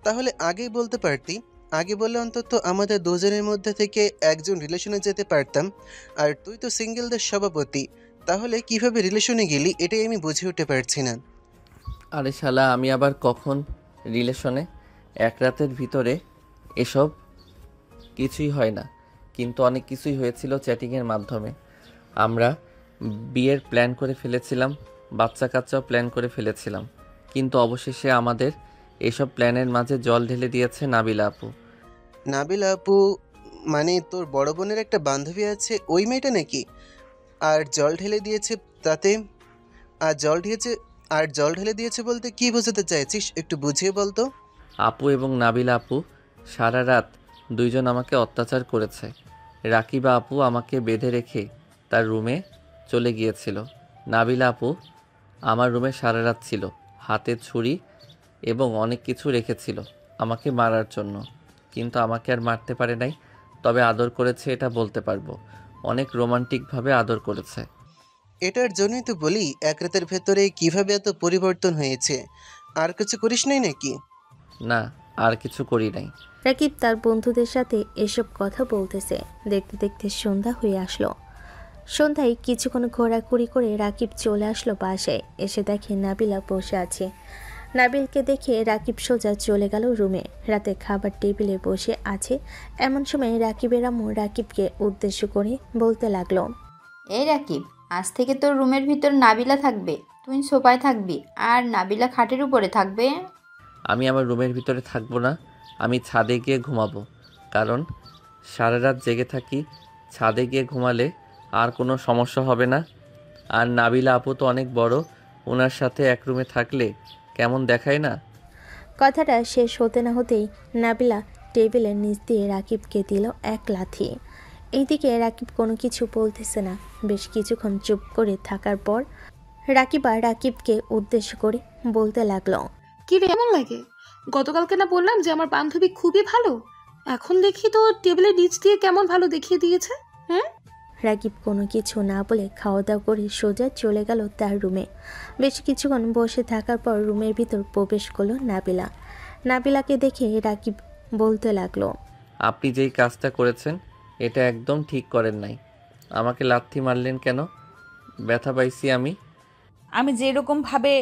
তাহলে আগেই বলতে পারতি। আগে বললে অন্তত আমাদের দুজনের মধ্যে থেকে একজন রিলেশনে যেতে পারতাম। আর তুই তো সিঙ্গেলদের সভাপতি, তাহলে কিভাবে রিলেশনে গেলি এটাই আমি বুঝে উঠতে পারছি না।
আরে শালা, আমি আবার কখন রিলেশনে? এক রাতের ভিতরে এসব কিছুই হয় না, কিন্তু অনেক কিছুই হয়েছিল চ্যাটিংয়ের মাধ্যমে। আমরা বিয়ের প্ল্যান করে ফেলেছিলাম, বাচ্চা কাচ্চাও প্ল্যান করে ফেলেছিলাম, কিন্তু অবশেষে আমাদের এসব প্ল্যানের মাঝে জল ঢেলে দিয়েছে নাবিলা আপু।
নাবিলা আপু মানে তোর বড় বোনের একটা বান্ধবী আছে, ওই মেয়েটা নাকি? আর জল ঢেলে দিয়েছে তাতে আর জল ঢেলে দিয়েছে বলতে কি বোঝাতে চাইছিস? একটু বুঝিয়ে বলতো।
আপু এবং নাবিলা আপু সারা রাত দুইজন আমাকে অত্যাচার করেছে। রাকিবা আপু আমাকে বেঁধে রেখে তার রুমে চলে গিয়েছিল। নাবিলা আপু আমার রুমে সারা রাত ছিল, হাতে ছুরি এবং অনেক কিছু রেখেছিল আমাকে মারার জন্য, কিন্তু আমাকে আর মারতে পারে নাই। তবে আদর করেছে, এটা বলতে পারবো। অনেক রোমান্টিকভাবে আদর করেছে।
এটার জন্যই তো বলি এক রাতের ভেতরে কিভাবে এত পরিবর্তন হয়েছে। আর কিছু করিস নাই নাকি?
না, আর কিছু করি নাই।
রাকিব তার বন্ধুদের সাথে এসব কথা বলতেছে। দেখতে দেখতে সন্ধ্যা হয়ে আসলো। সন্ধ্যায় কিছুক্ষণ ঘোরাঘুরি করে রাকিব চলে আসলো বাসায়। এসে দেখে নাবিলা বসে আছে। নাবিলকে দেখে রাকিব সোজা চলে গেল রুমে। রাতে খাবার টেবিলে বসে আছে এমন সময় রাকিবের আম্মু রাকিবকে উদ্দেশ্য করে বলতে লাগলো,
এই রাকিব, আজ থেকে তোর রুমের ভিতর নাবিলা থাকবে, তুই সোফায় থাকবি আর নাবিলা খাটের উপরে থাকবে।
আমি আমার রুমের ভিতরে থাকবো না, আমি ছাদে গিয়ে ঘুমাবো। কারণ সারা রাত জেগে থাকি, ছাদে গিয়ে ঘুমালে আর কোনো সমস্যা হবে না। আর নাবিলা আপু তো অনেক বড়, ওনার সাথে এক রুমে থাকলে কেমন দেখায় না।
কথাটা শেষ হতে না হতেই নাবিলা টেবিলের নিচ দিয়ে রাকিবকে দিল এক লাথি। এইদিকে রাকিব কোনো কিছু বলতেছে না। বেশ কিছুক্ষণ চুপ করে থাকার পর রাকিবকে উদ্দেশ্য করে বলতে লাগলো,
কি রে, এমন লাগে? গতকালকে না বললাম যে আমার বান্ধবী খুবই ভালো, এখন দেখি তো টেবিলের নিচ দিয়ে কেমন ভালো দেখিয়ে দিয়েছে।
রাকিব কোনো কিছু না বলে খাওয়া দাওয়া করে সোজা চলে গেল তার রুমে। বেশ কিছুক্ষণ বসে থাকার পর রুমের ভিতর প্রবেশ করলো নাবিলা। নাবিলাকে দেখে রাকিব বলতে লাগলো,
আপনি যেই কাজটা করেছেন এটা একদম ঠিক করেন নাই। আমাকে লাথি মারলেন কেন? ব্যথা পাইছি আমি।
আমি যেরকমভাবে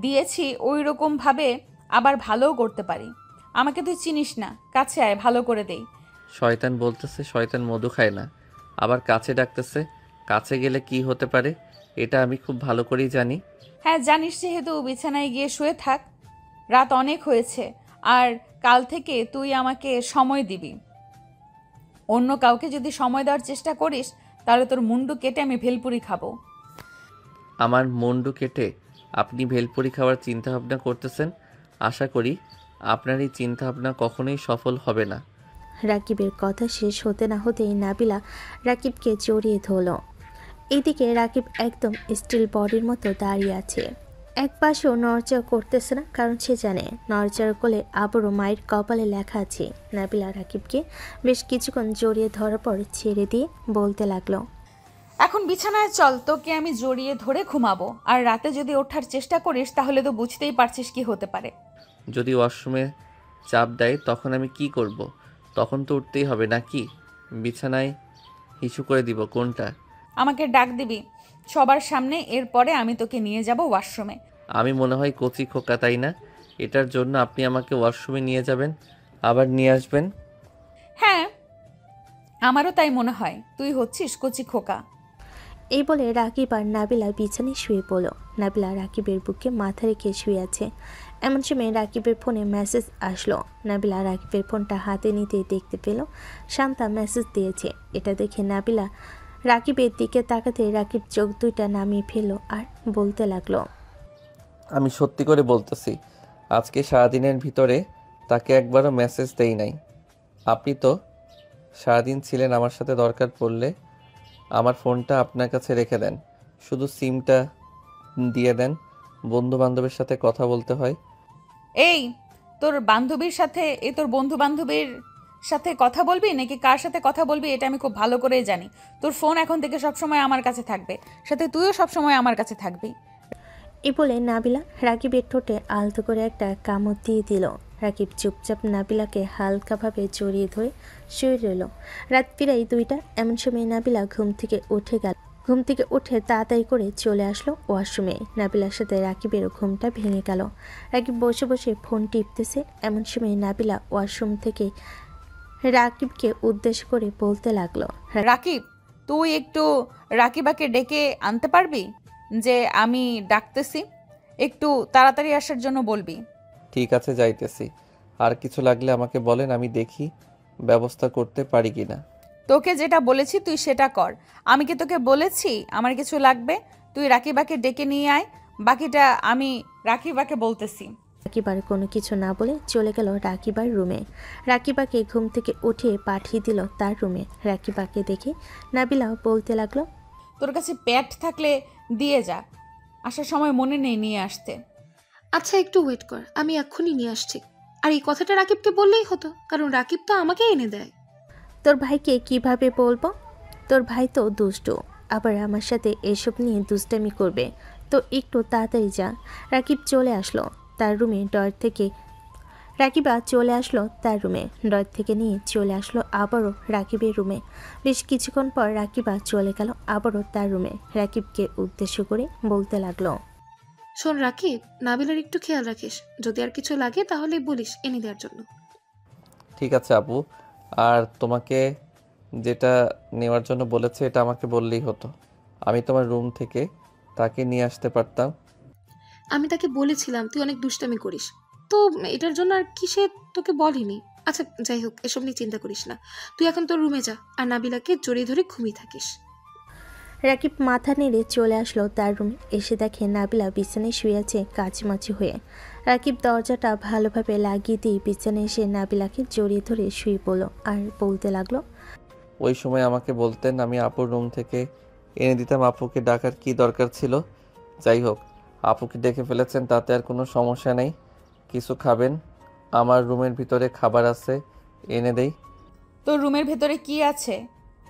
দিয়েছি ওই রকমভাবে আবার ভালোও করতে পারি। আমাকে তুই চিনিস না, কাছে আয়, ভালো করে দেই।
শয়তান বলতেছে শয়তান মধু খায় না, আবার কাছে ডাকতেছে। কাছে গেলে কি হতে পারে এটা আমি খুব ভালো করেই জানি।
হ্যাঁ জানিস, যেহেতু বিছানায় গিয়ে শুয়ে থাক, রাত অনেক হয়েছে। আর কাল থেকে তুই আমাকে সময় দিবি। অন্য কাউকে যদি সময় দেওয়ার চেষ্টা করিস তাহলে তোর মুন্ডু কেটে আমি ভেলপুরি খাবো।
আমার মুন্ডু কেটে আপনি ভেলপুরি খাওয়ার চিন্তাভাবনা করতেছেন? আশা করি আপনার এই চিন্তাভাবনা কখনোই সফল হবে না।
রাকিবের কথা শেষ হতে না হতেই নাবিলা রাকিবকে জড়িয়ে ধরল। এইদিকে রাকিব একদম স্টিল বডির মতো দাঁড়িয়ে আছে। এক পাশেও নড়চড় করতেছে না, কারণ সে জানে নড়চড় করলে আবারও মায়ের কপালে লেখা আছে। নাবিলা রাকিবকে বেশ কিছুক্ষণ জড়িয়ে ধরার পর ছেড়ে দিয়ে বলতে লাগলো,
এখন বিছানায় চল, তোকে আমি জড়িয়ে ধরে ঘুমাবো। আর রাতে যদি ওঠার চেষ্টা করিস তাহলে তো বুঝতেই পারছিস কি হতে পারে।
যদি ওয়াশরুমে চাপ দেয় তখন আমি কি করব? তখন তো উঠতেই হবে নাকি? বিছানায় হিসু করে দিব কোনটা?
আমাকে ডাক দিবি সবার সামনে, এরপরে আমি তোকে নিয়ে যাব ওয়াশরুমে।
আমি মনে হয় কচি খোকা, তাই না? এটার জন্য আপনি আমাকে ওয়াশরুমে নিয়ে যাবেন, আবার নিয়ে আসবেন?
হ্যাঁ, আমারও তাই মনে হয়, তুই হচ্ছিস কচি খোকা।
এই বলে রাকিব আর নাবিলা বিছানায় শুয়ে পড়ল। নাবিলা রাকিবের বুকে মাথা রেখে শুয়ে আছে। এমন সময় রাকিবের ফোনে মেসেজ আসলো। নাবিলা রাকিবের ফোনটা হাতে নিতেই দেখতে পেল শান্তা মেসেজ দিয়েছে। এটা দেখে নাবিলা রাকিবের দিকে তাকাতে রাকিব চোখ দুইটা নামিয়ে ফেলল আর বলতে লাগলো,
আমি সত্যি করে বলতেছি, আজকে সারাদিনের ভিতরে তাকে একবারও মেসেজ দেই নাই। আপনি তো সারাদিন ছিলেন আমার সাথে, দরকার পড়লে আমার ফোনটা আপনার কাছে রেখে দেন, শুধু সিমটা দিয়ে দেন, বন্ধু বান্ধবের সাথে কথা বলতে হয়।
এই তোর বান্ধবীর সাথে, তোর বন্ধু বান্ধবীর সাথে কথা বলবি নাকি কার সাথে কথা বলবি এটা আমি খুব ভালো করেই জানি। তোর ফোন এখন থেকে সবসময় আমার কাছে থাকবে, সাথে তুইও সবসময় আমার কাছে থাকবি।
এই বলে নাবিলা রাকিবের ঠোঁটে আলতো করে একটা কামড় দিয়ে দিল। রাকিব চুপচাপ নাবিলাকে হালকাভাবে জড়িয়ে ধরে শুয়ে রইল। রাত প্রায় 2টা। এমন সময় নাবিলা ঘুম থেকে উঠে তাড়াতাড়ি করে চলে আসলো ওয়াশরুমে। নাবিলার সাথে রাকিবেরও ঘুমটা ভেঙে গেল। রাকিব বসে বসে ফোন টিপতেছে। এমন সময় নাবিলা ওয়াশরুম থেকে রাকিবকে উদ্দেশ্য করে বলতে লাগলো,
রাকিব, তুই একটু রাকিবাকে ডেকে আনতে পারবি? যে আমি ডাকতেছি, একটু তাড়াতাড়ি আসার জন্য বলবি।
ঠিক আছে, যাইতেছি। আর কিছু লাগলে আমাকে বলেন, আমি দেখি ব্যবস্থা করতে পারি কিনা।
তোকে যেটা বলেছি তুই সেটা কর। আমি কি তোকে বলেছি আমার কিছু লাগবে? তুই রাকিবাকে ডেকে নিয়ে আয়, বাকিটা আমি রাকিবাকে বলতেছি।
রাকিবার কোনো কিছু না বলে চলে গেল রাকিবার রুমে। রাকিবাকে ঘুম থেকে উঠিয়ে পাঠিয়ে দিল তার রুমে। রাকিবাকে দেখে নাবিলা বলতে লাগলো,
তোর কাছে প্যাড থাকলে দিয়ে যা, আসার সময় মনে নেই নিয়ে আসতে।
আচ্ছা একটু ওয়েট কর, আমি এক্ষুনি নিয়ে আসছি। আর এই কথাটা রাকিবকে বললেই হতো, কারণ রাকিব তো আমাকে এনে দেয়।
তোর ভাইকে কিভাবে বলবো? তোর ভাই তো দুষ্টু, আবার আমার সাথে এসব নিয়ে দুষ্টামি করবে, তো একটু তাড়াতাড়ি যা। রাকিবা চলে আসলো তার রুমে, ডর থেকে নিয়ে চলে আসলো আবারও রাকিবের রুমে। বেশ কিছুক্ষণ পর রাকিবা চলে গেল আবারও তার রুমে। রাকিবকে উদ্দেশ্য করে বলতে লাগলো,
শোন রাকিব, নাবিলার একটু খেয়াল রাখিস, যদি আর কিছু লাগে তাহলে বলিস এনে দেওয়ার জন্য।
ঠিক আছে আপু, আর তোমাকে যেটা নেওয়ার জন্য বলেছে এটা আমাকে বললেই হতো, আমি তোমার রুম থেকে তাকে নিয়ে আসতে পারতাম।
আমি তাকে বলেছিলাম তুই অনেক দুষ্টামি করিস, তো এটার জন্য আর কি সে তোকে বলেনি। আচ্ছা যাই হোক, এসব নিয়ে চিন্তা করিস না, তুই এখন তোর রুমে যা আর নাবিলাকে জড়িয়ে ধরে ঘুমিয়ে থাকিস।
রাকিব মাথা নেড়ে চলে আসলো তার রুমে। এসে দেখে নাবিলা বিছানায় শুয়ে আছে কাচমাচি হয়ে। রাকিব দরজাটা ভালোভাবে লাগিয়ে দিয়ে বিছানায় এসে নাবিলাকে জড়িয়ে ধরে শুয়ে পড়লো আর বলতে লাগলো,
ওই সময় আমাকে বলতেন, আমি আপুর রুম থেকে এনে দিতাম। আপুকে ডাকার কি দরকার ছিল? যাই হোক, আপুকে ডেকে ফেলেছেন, তাতে আর কোনো সমস্যা নেই। কিছু খাবেন? আমার রুমের ভিতরে খাবার আছে, এনে দেই।
তোর রুমের ভেতরে কি আছে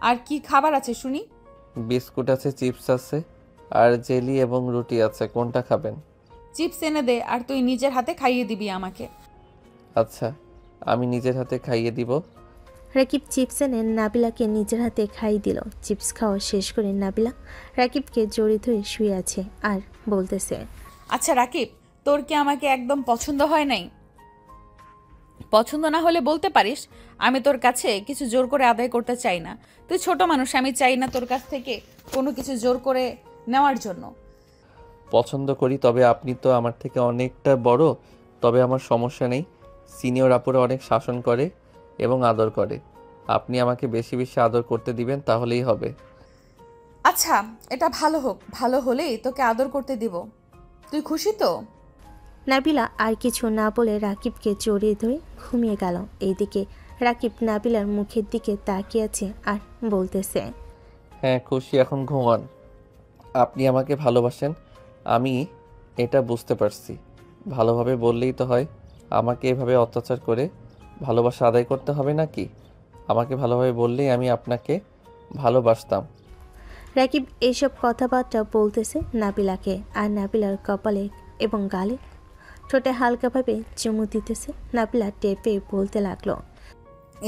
আর কি খাবার আছে শুনি?
বিস্কুট আছে, চিপস আছে, আর জেলি এবং রুটি আছে। কোনটা খাবেন?
চিপস এনে দে, আর তুই নিজের হাতে খাইয়ে দিবি আমাকে।
আচ্ছা, আমি নিজের হাতে খাইয়ে দিব।
রাকিব চিপস এনে নাবিলাকে নিজের হাতে খাইয়ে দিল। চিপস খাওয়া শেষ করে নাবিলা রাকিবকে জড়িয়ে ধরে শুয়ে আছে আর বলতেছে,
আচ্ছা রাকিব, তোর কি আমাকে একদম পছন্দ হয় নাই? পছন্দ না হলে বলতে পারিস, আমি তোর কাছে কিছু জোর করে আদায় করতে চাই না। তুই ছোট মানুষ, আমি চাই না তোর কাছ থেকে কোনো কিছু জোর করে নেওয়ার জন্য।
পছন্দ করি, তবে আপনি তো আমার থেকে অনেকটা বড়। তবে আমার সমস্যা নেই, সিনিয়র আপুরা অনেক শাসন করে এবং আদর করে। আপনি আমাকে বেশি বেশি আদর করতে দিবেন, তাহলেই হবে।
আচ্ছা, এটা ভালো হোক, ভালো হলেই তোকে আদর করতে দিব। তুই খুশি তো?
নাবিলা আর কিছু না বলে রাকিবকে জড়িয়ে ধরে ঘুমিয়ে গেল। এইদিকে রাকিব নাবিলার মুখের দিকে তাকিয়ে আছে আর বলতেছে,
হ্যাঁ খুশি, এখন ঘুমান। আপনি আমাকে ভালোবাসেন, আমি এটা বুঝতে পারছি। ভালোভাবে বললেই তো হয়, আমাকে এভাবে অত্যাচার করে ভালোবাসা আদায় করতে হবে নাকি? আমাকে ভালোভাবে বললেই আমি আপনাকে ভালোবাসতাম।
রাকিব এইসব কথাবার্তা বলতেছে নাবিলাকে, আর নাবিলার কপালে এবং গালে ঠোঁটে হালকাভাবে চুমু দিতেছে। নাবিলা টেপে বলতে লাগলো,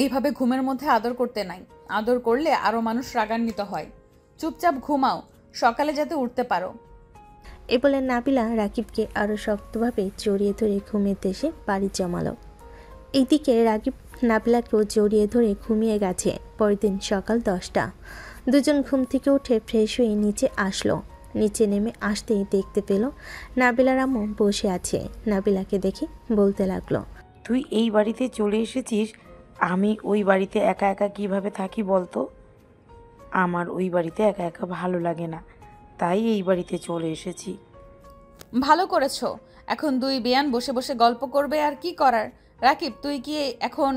এইভাবে ঘুমের মধ্যে আদর করতে নাই, আদর করলে আরো মানুষ রাগান্বিত হয়। চুপচাপ ঘুমাও, সকালে যাতে উঠতে পারো।
এ বলে নাবিলা রাকিবকে আরো শক্তভাবে জড়িয়ে ধরে ঘুমের দেশে বাড়ি জমালো। এইদিকে রাকিব নাবিলাকেও জড়িয়ে ধরে ঘুমিয়ে গেছে। পরের দিন সকাল 10টা। দুজন ঘুম থেকে উঠে ফ্রেশ হয়ে নিচে আসলো। নিচে নেমে আসতেই দেখতে পেল নাবিলার আম্মু বসে আছে। নাবিলাকে দেখে বলতে লাগলো,
তুই এই বাড়িতে চলে এসেছিস, আমি ওই বাড়িতে একা একা কিভাবে থাকি বলতো? আমার ওই বাড়িতে একা একা ভালো লাগে না, তাই এই বাড়িতে চলে এসেছি।
ভালো করেছো, এখন দুই বেয়ান বসে বসে গল্প করবে আর কি করার। রাকিব, তুই কি এখন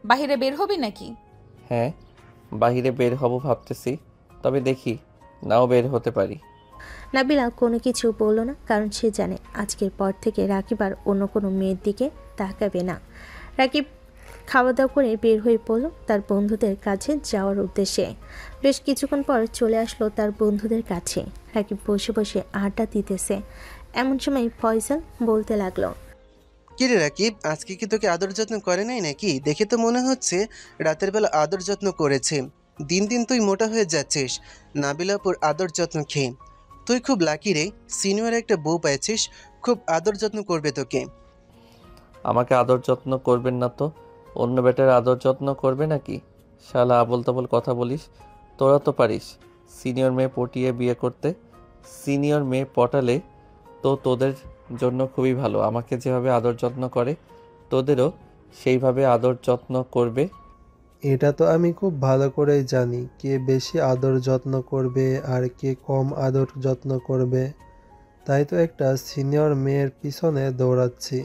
বাহিরে বের হবি নাকি?
হ্যাঁ, বাহিরে বের হব ভাবতেছি, তবে দেখি নাও বের হতে পারি।
নাবিলা কোনো কিছু বলল না, কারণ সে জানে আজকের পর থেকে রাকিব আর অন্য কোনো মেয়ের দিকে তাকাবে না। রাকিব খাওয়া দাওয়া করে বের হয়ে পড়ল তার বন্ধুদের কাছে যাওয়ার উদ্দেশ্যে। বেশ কিছুক্ষণ পর চলে আসলো তার বন্ধুদের কাছে। রাকিব বসে বসে আড্ডা দিতেছে। এমন সময় ফয়সাল বলতে লাগলো,
কিরে রাকিব, আজকে কি তোকে আদর যত্ন করে নাই নাকি? দেখে তো মনে হচ্ছে রাতের বেলা আদর যত্ন করেছে। দিন দিন তুই মোটা হয়ে যাচ্ছিস নাবিলাপুর আদর যত্ন খেয়ে। তুই খুব লাকি রে, সিনিয়র একটা বউ পাইছিস, খুব আদর যত্ন করবে তোকে।
আমাকে আদর যত্ন করবেন না তো অন্য বেটার আদর যত্ন করবে নাকি? শালা আবোল তাবোল কথা বলিস। তোরা তো পারিস সিনিয়র মেয়ে পটিয়ে বিয়ে করতে। সিনিয়র মেয়ে পটালে তো তোদের জন্য খুবই ভালো। আমাকে যেভাবে আদর যত্ন করে তোদেরও সেইভাবে আদর যত্ন করবে।
এটা তো আমি খুব ভালো করেই জানি কে বেশি আদর যত্ন করবে আর কে কম আদর যত্ন করবে। তাই তো একটা সিনিয়র মেয়ের পিছনে দৌড়াচ্ছি।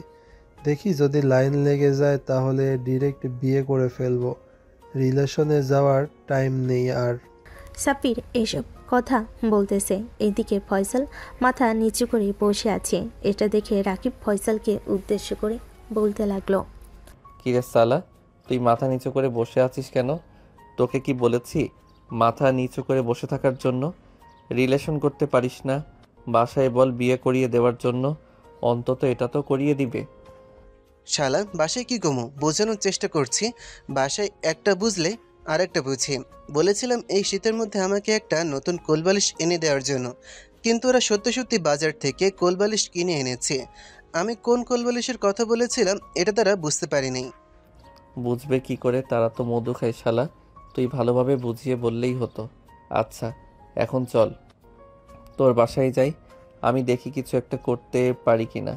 দেখি যদি লাইন লেগে যায় তাহলে ডিরেক্ট বিয়ে করে ফেলবো। রিলেশনে যাওয়ার টাইম নেই আর।
সাব্বির এসব কথা বলতেছে, এদিকে ফয়সাল মাথা নিচু করে বসে আছে। এটা দেখে রাকিব ফয়সালকে উদ্দেশ্য করে বলতে লাগলো,
কিরে সালা, তুই মাথা নিচু করে বসে আছিস কেন? তোকে কি বলেছি মাথা নিচু করে বসে থাকার জন্য? রিলেশন করতে পারিস না, বাসায় বল বিয়ে করিয়ে দেওয়ার জন্য। অন্তত এটা তো করিয়ে দিবে।
শালা, বাসায় কি কমু বোঝানোর চেষ্টা করছি। বাসায় একটা বুঝলে আর একটা বুঝি। বলেছিলাম এই শীতের মধ্যে আমাকে একটা নতুন কোলবালিশ এনে দেওয়ার জন্য, কিন্তু ওরা সত্যি সত্যি বাজার থেকে কোলবালিশ কিনে এনেছে। আমি কোন কোলবালিশের কথা বলেছিলাম এটা তারা বুঝতে পারিনি।
বুঝবে কি করে, তারা তো মধু খায় শালা। তুই ভালোভাবে বুঝিয়ে বললেই হতো। আচ্ছা এখন চল তোর বাসায় যাই, আমি দেখি কিছু একটা করতে পারি কিনা।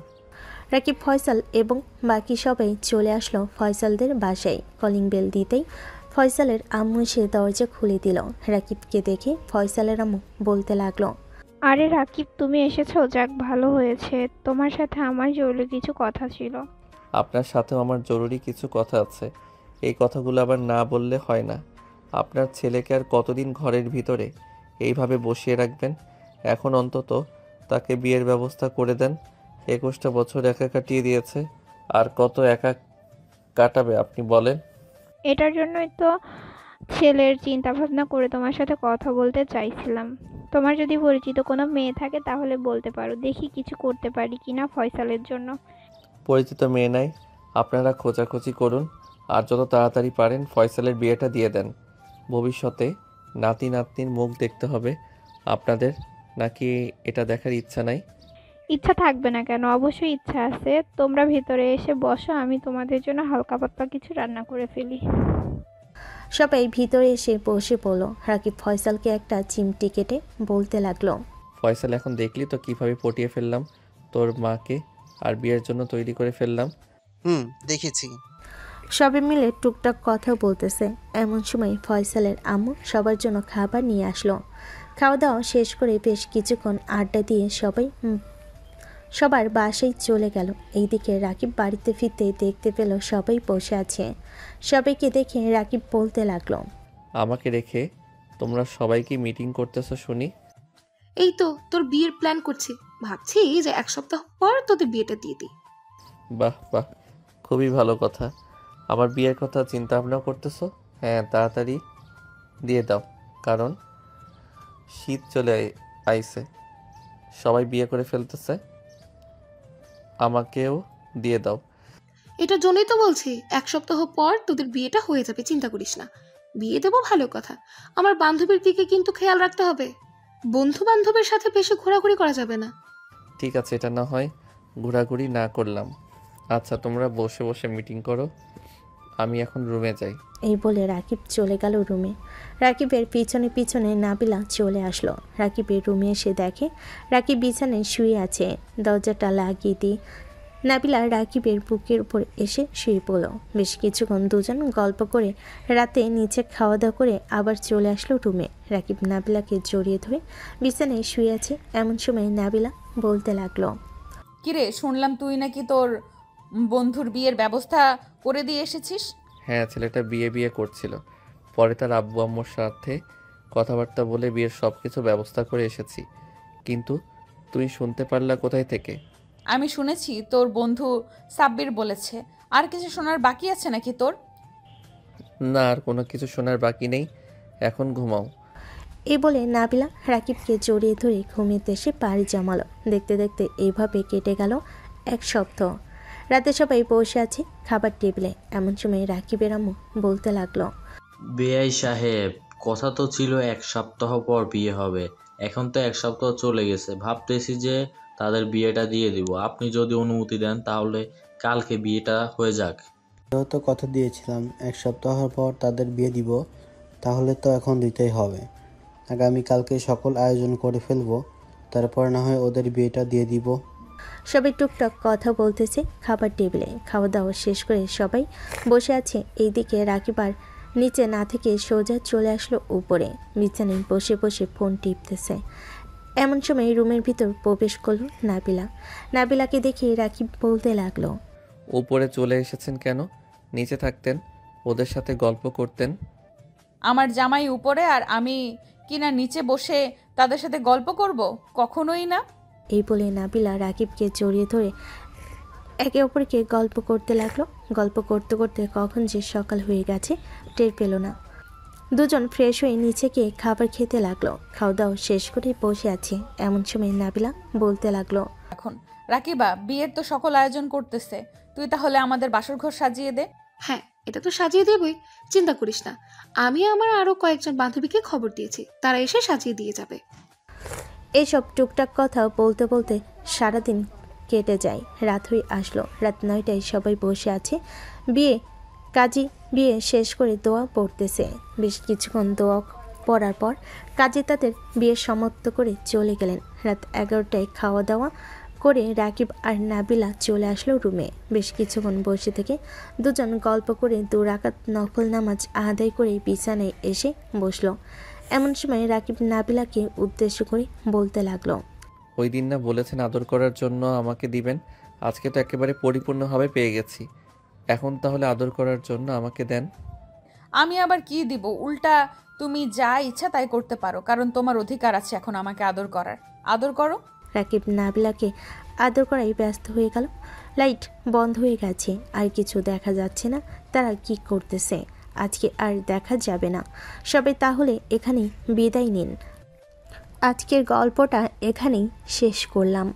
রাকিব, ফয়সাল এবং বাকি সবাই চলে আসলো ফয়সালদের বাসায়। কলিং বেল দিতেই ফয়সালের আম্মু এসে দরজা খুলে দিল। রাকিবকে দেখে ফয়সালের আম্মু বলতে লাগলো,
আরে রাকিব, তুমি এসেছো, যাক ভালো হয়েছে। তোমার সাথে আমার জরুরি কিছু কথা ছিল।
আপনার সাথেও আমার জরুরি কিছু কথা আছে। এই কথাগুলো আবার না বললে হয় না। আপনার ছেলেকে আর কতদিন ঘরের ভিতরে এইভাবে বসিয়ে রাখবেন? এখন অন্তত তাকে বিয়ের ব্যবস্থা করে দেন। 21টা বছর একা কাটিয়ে দিয়েছে, আর কত একা কাটাবে আপনি বলেন?
এটার জন্যই তো ছেলের চিন্তা ভাবনা করে তোমার সাথে কথা বলতে চাইছিলাম। তোমার যদি পরিচিত কোনো মেয়ে থাকে তাহলে বলতে পারো, দেখি কিছু করতে পারি কিনা ফয়সালের জন্য।
পরিচিত মেয়ে নাই, আপনারা খোঁজাখুঁজি করুন, আর যত তাড়াতাড়ি পারেন ফয়সালের বিয়েটা দিয়ে দেন। ভবিষ্যতে নাতি নাতনির মুখ দেখতে হবে আপনাদের, নাকি এটা দেখার ইচ্ছা নাই?
ইচ্ছা থাকবে না কেন, অবশ্যই ইচ্ছা আছে। তোমরা ভেতরে এসে বসো, আমি তোমাদের জন্য হালকা পাতলা কিছু রান্না করে ফেলি।
সবাই ভিতরে এসে বসে পড়ল। রাকিব ফয়সালকে একটা চিমটি কেটে বলতে লাগলো,
ফয়সাল, এখন দেখলি তো কিভাবে পটিয়ে ফেললাম তোর মাকে, আর বিয়ের জন্য তৈরি করে ফেললাম।
দেখেছি।
সবাই মিলে টুকটাক কথা বলতেছে। এমন সময় ফয়সালের আম্মু সবার জন্য খাবার নিয়ে আসলো। খাওয়া দাওয়া শেষ করে বেশ কিছুক্ষণ আড্ডা দিয়ে সবার বাসায় চলে গেল। এইদিকে রাকিব বাড়িতে ফিরতে দেখতে পেল সবাই বসে আছে। সবাইকে দেখে রাকিব বলতে লাগলো,
আমাকে রেখে তোমরা সবাই কি মিটিং করতেছো শুনি?
এই তো তোর বিয়ের প্ল্যান করছি, ভাবছি যে 1 সপ্তাহ পর তোদের বিয়েটা দিয়ে দিই।
বাহ বাহ, খুবই ভালো কথা। আমার বিয়ের কথা চিন্তা ভাবনা করতেছো? হ্যাঁ, তাড়াতাড়ি দিয়ে দাও, কারণ শীত চলে আইছে, সবাই বিয়ে করে ফেলতেছে। আমাকেও দিয়ে দাও।
এটার জন্যই তো বলছি 1 সপ্তাহ পর তোদের বিয়েটা হয়ে যাবে, চিন্তা করিস না। বিয়ে দেবো ভালো কথা, আমার বান্ধবীর দিকে কিন্তু খেয়াল রাখতে হবে। বন্ধু বান্ধবের সাথে বেশি ঘোরাঘুরি করা যাবে না।
ঠিক আছে, এটা না হয় ঘোরাঘুরি না করলাম। আচ্ছা তোমরা বসে বসে মিটিং করো, আমি এখন রুমে যাই।
এই বলে রাকিব চলে গেল রুমে। রাকিবের পিছনে পিছনে নাবিলা চলে আসলো। রাকিবের রুমে এসে দেখে রাকিব বিছানায় শুয়ে আছে। দরজাটা লাগিয়ে দিয়ে নাবিলা রাকিবের বুকের উপর এসে শুয়ে পড়ল। বেশ কিছুক্ষণ দুজন গল্প করে রাতে নিচে খাওয়া দাওয়া করে আবার চলে আসলো রুমে। রাকিব নাবিলাকে জড়িয়ে ধরে বিছানায় শুয়ে আছে। এমন সময় নাবিলা বলতে লাগলো,
কিরে, শুনলাম তুই নাকি তোর বন্ধুর বিয়ের ব্যবস্থা করে দিয়ে এসেছিস।
হ্যাঁ, ছেলেটা বিয়ে করছিল, পরে তার আব্বু আম্মুর সাথে কথাবার্তা বলে বিয়ের সব কিছু ব্যবস্থা করে এসেছি। কিন্তু তুমি শুনতে পারলা কোথায় থেকে?
আমি শুনেছি তোর বন্ধু সাব্বির বলেছে। আর কিছু শোনার বাকি আছে নাকি তোর?
না, আর কোনো কিছু শোনার বাকি নেই, এখন ঘুমাও।
এই বলে নাবিলা রাকিবকে জড়িয়ে ধরে ঘুমিয়ে এসে পাড়ি জমালো। দেখতে দেখতে এইভাবে কেটে গেল 1 সপ্তাহ। রাতে সবাই বসে আছে খাবার টেবিলে। এমন সময় রাকিবের আম্মু বলতে লাগলো,
বেআই সাহেব, কথা তো ছিল 1 সপ্তাহ পর বিয়ে হবে, এখন তো 1 সপ্তাহ চলে গেছে। ভাবতেছি যে তাদের বিয়েটা দিয়ে দিব, আপনি যদি অনুমতি দেন তাহলে কালকে বিয়েটা হয়ে যাক।
তো কথা দিয়েছিলাম 1 সপ্তাহ পর তাদের বিয়ে দিব, তাহলে তো এখন দিতেই হবে। আগামীকালকে সকল আয়োজন করে ফেলবো, তারপর না হয় ওদের বিয়েটা দিয়ে দিব।
সবাই টুকটাক কথা বলতেছে খাবার টেবিলে। খাওয়া দাওয়া শেষ করে সবাই বসে আছে। এইদিকে রাকিব আর নিচে না থেকে সোজা চলে আসলো উপরে, বিছানায় বসে বসে ফোন টিপতেছে। এমন সময় রুমের ভিতর প্রবেশ করলো নাবিলা। নাবিলাকে দেখে রাকিব বলতে লাগলো,
উপরে চলে এসেছেন কেন? নিচে থাকতেন, ওদের সাথে গল্প করতেন।
আমার জামাই উপরে আর আমি কিনা নিচে বসে তাদের সাথে গল্প করব? কখনোই না।
এই বলে নাবিলা রাকিবকে জড়িয়ে ধরে একে অপরকে গল্প করতে লাগলো। গল্প করতে করতে কখন যে সকাল হয়ে গেছে টের পেল না। দুজন ফ্রেশ হয়ে নিচে গিয়ে খাবার খেতে লাগলো। খাওয়া দাওয়া শেষ করে বসে আছে। এমন সময় নাবিলা বলতে লাগলো,
এখন রাকিবা, বিয়ের তো সকল আয়োজন করতেছে, তুই তাহলে আমাদের বাসর ঘর সাজিয়ে দে।
হ্যাঁ, এটা তো সাজিয়ে দেবই, চিন্তা করিস না। আমি আমার আরো কয়েকজন বান্ধবীকে খবর দিয়েছি, তারা এসে সাজিয়ে দিয়ে যাবে।
এইসব টুকটাক কথা বলতে বলতে সারাদিন কেটে যায়। রাত হয়ে আসলো। রাত 9টায় সবাই বসে আছে। কাজী বিয়ে শেষ করে দোয়া পড়তেছে। বেশ কিছুক্ষণ দোয়া পড়ার পর কাজী তাদের বিয়ে সমাপ্ত করে চলে গেলেন। রাত 11টায় খাওয়া দাওয়া করে রাকিব আর নাবিলা চলে আসলো রুমে। বেশ কিছুক্ষণ বসে থেকে দুজন গল্প করে 2 রাকাত নফল নামাজ আদায় করে বিছানায় এসে বসলো। এমন সময় রাকিব নাবিলাকে উদ্দেশ্য করে বলতে লাগলো,
ওই দিন না বলেছেন আদর করার জন্য আমাকে দিবেন, আজকে তো একেবারে পরিপূর্ণভাবে পেয়ে গেছি। এখন তাহলে আদর করার জন্য আমাকে দেন।
আমি আবার কি দিব? উল্টা তুমি যা ইচ্ছা তাই করতে পারো, কারণ তোমার অধিকার আছে এখন আমাকে আদর করার। আদর করো।
রাকিব নাবিলাকে আদর করাই ব্যস্ত হয়ে গেল। লাইট বন্ধ হয়ে গেছে, আর কিছু দেখা যাচ্ছে না তারা কি করতেছে। আজকে আর দেখা যাবে না। সবাই তাহলে এখানেই বিদায় নিন। আজকের গল্পটা এখানেই শেষ করলাম।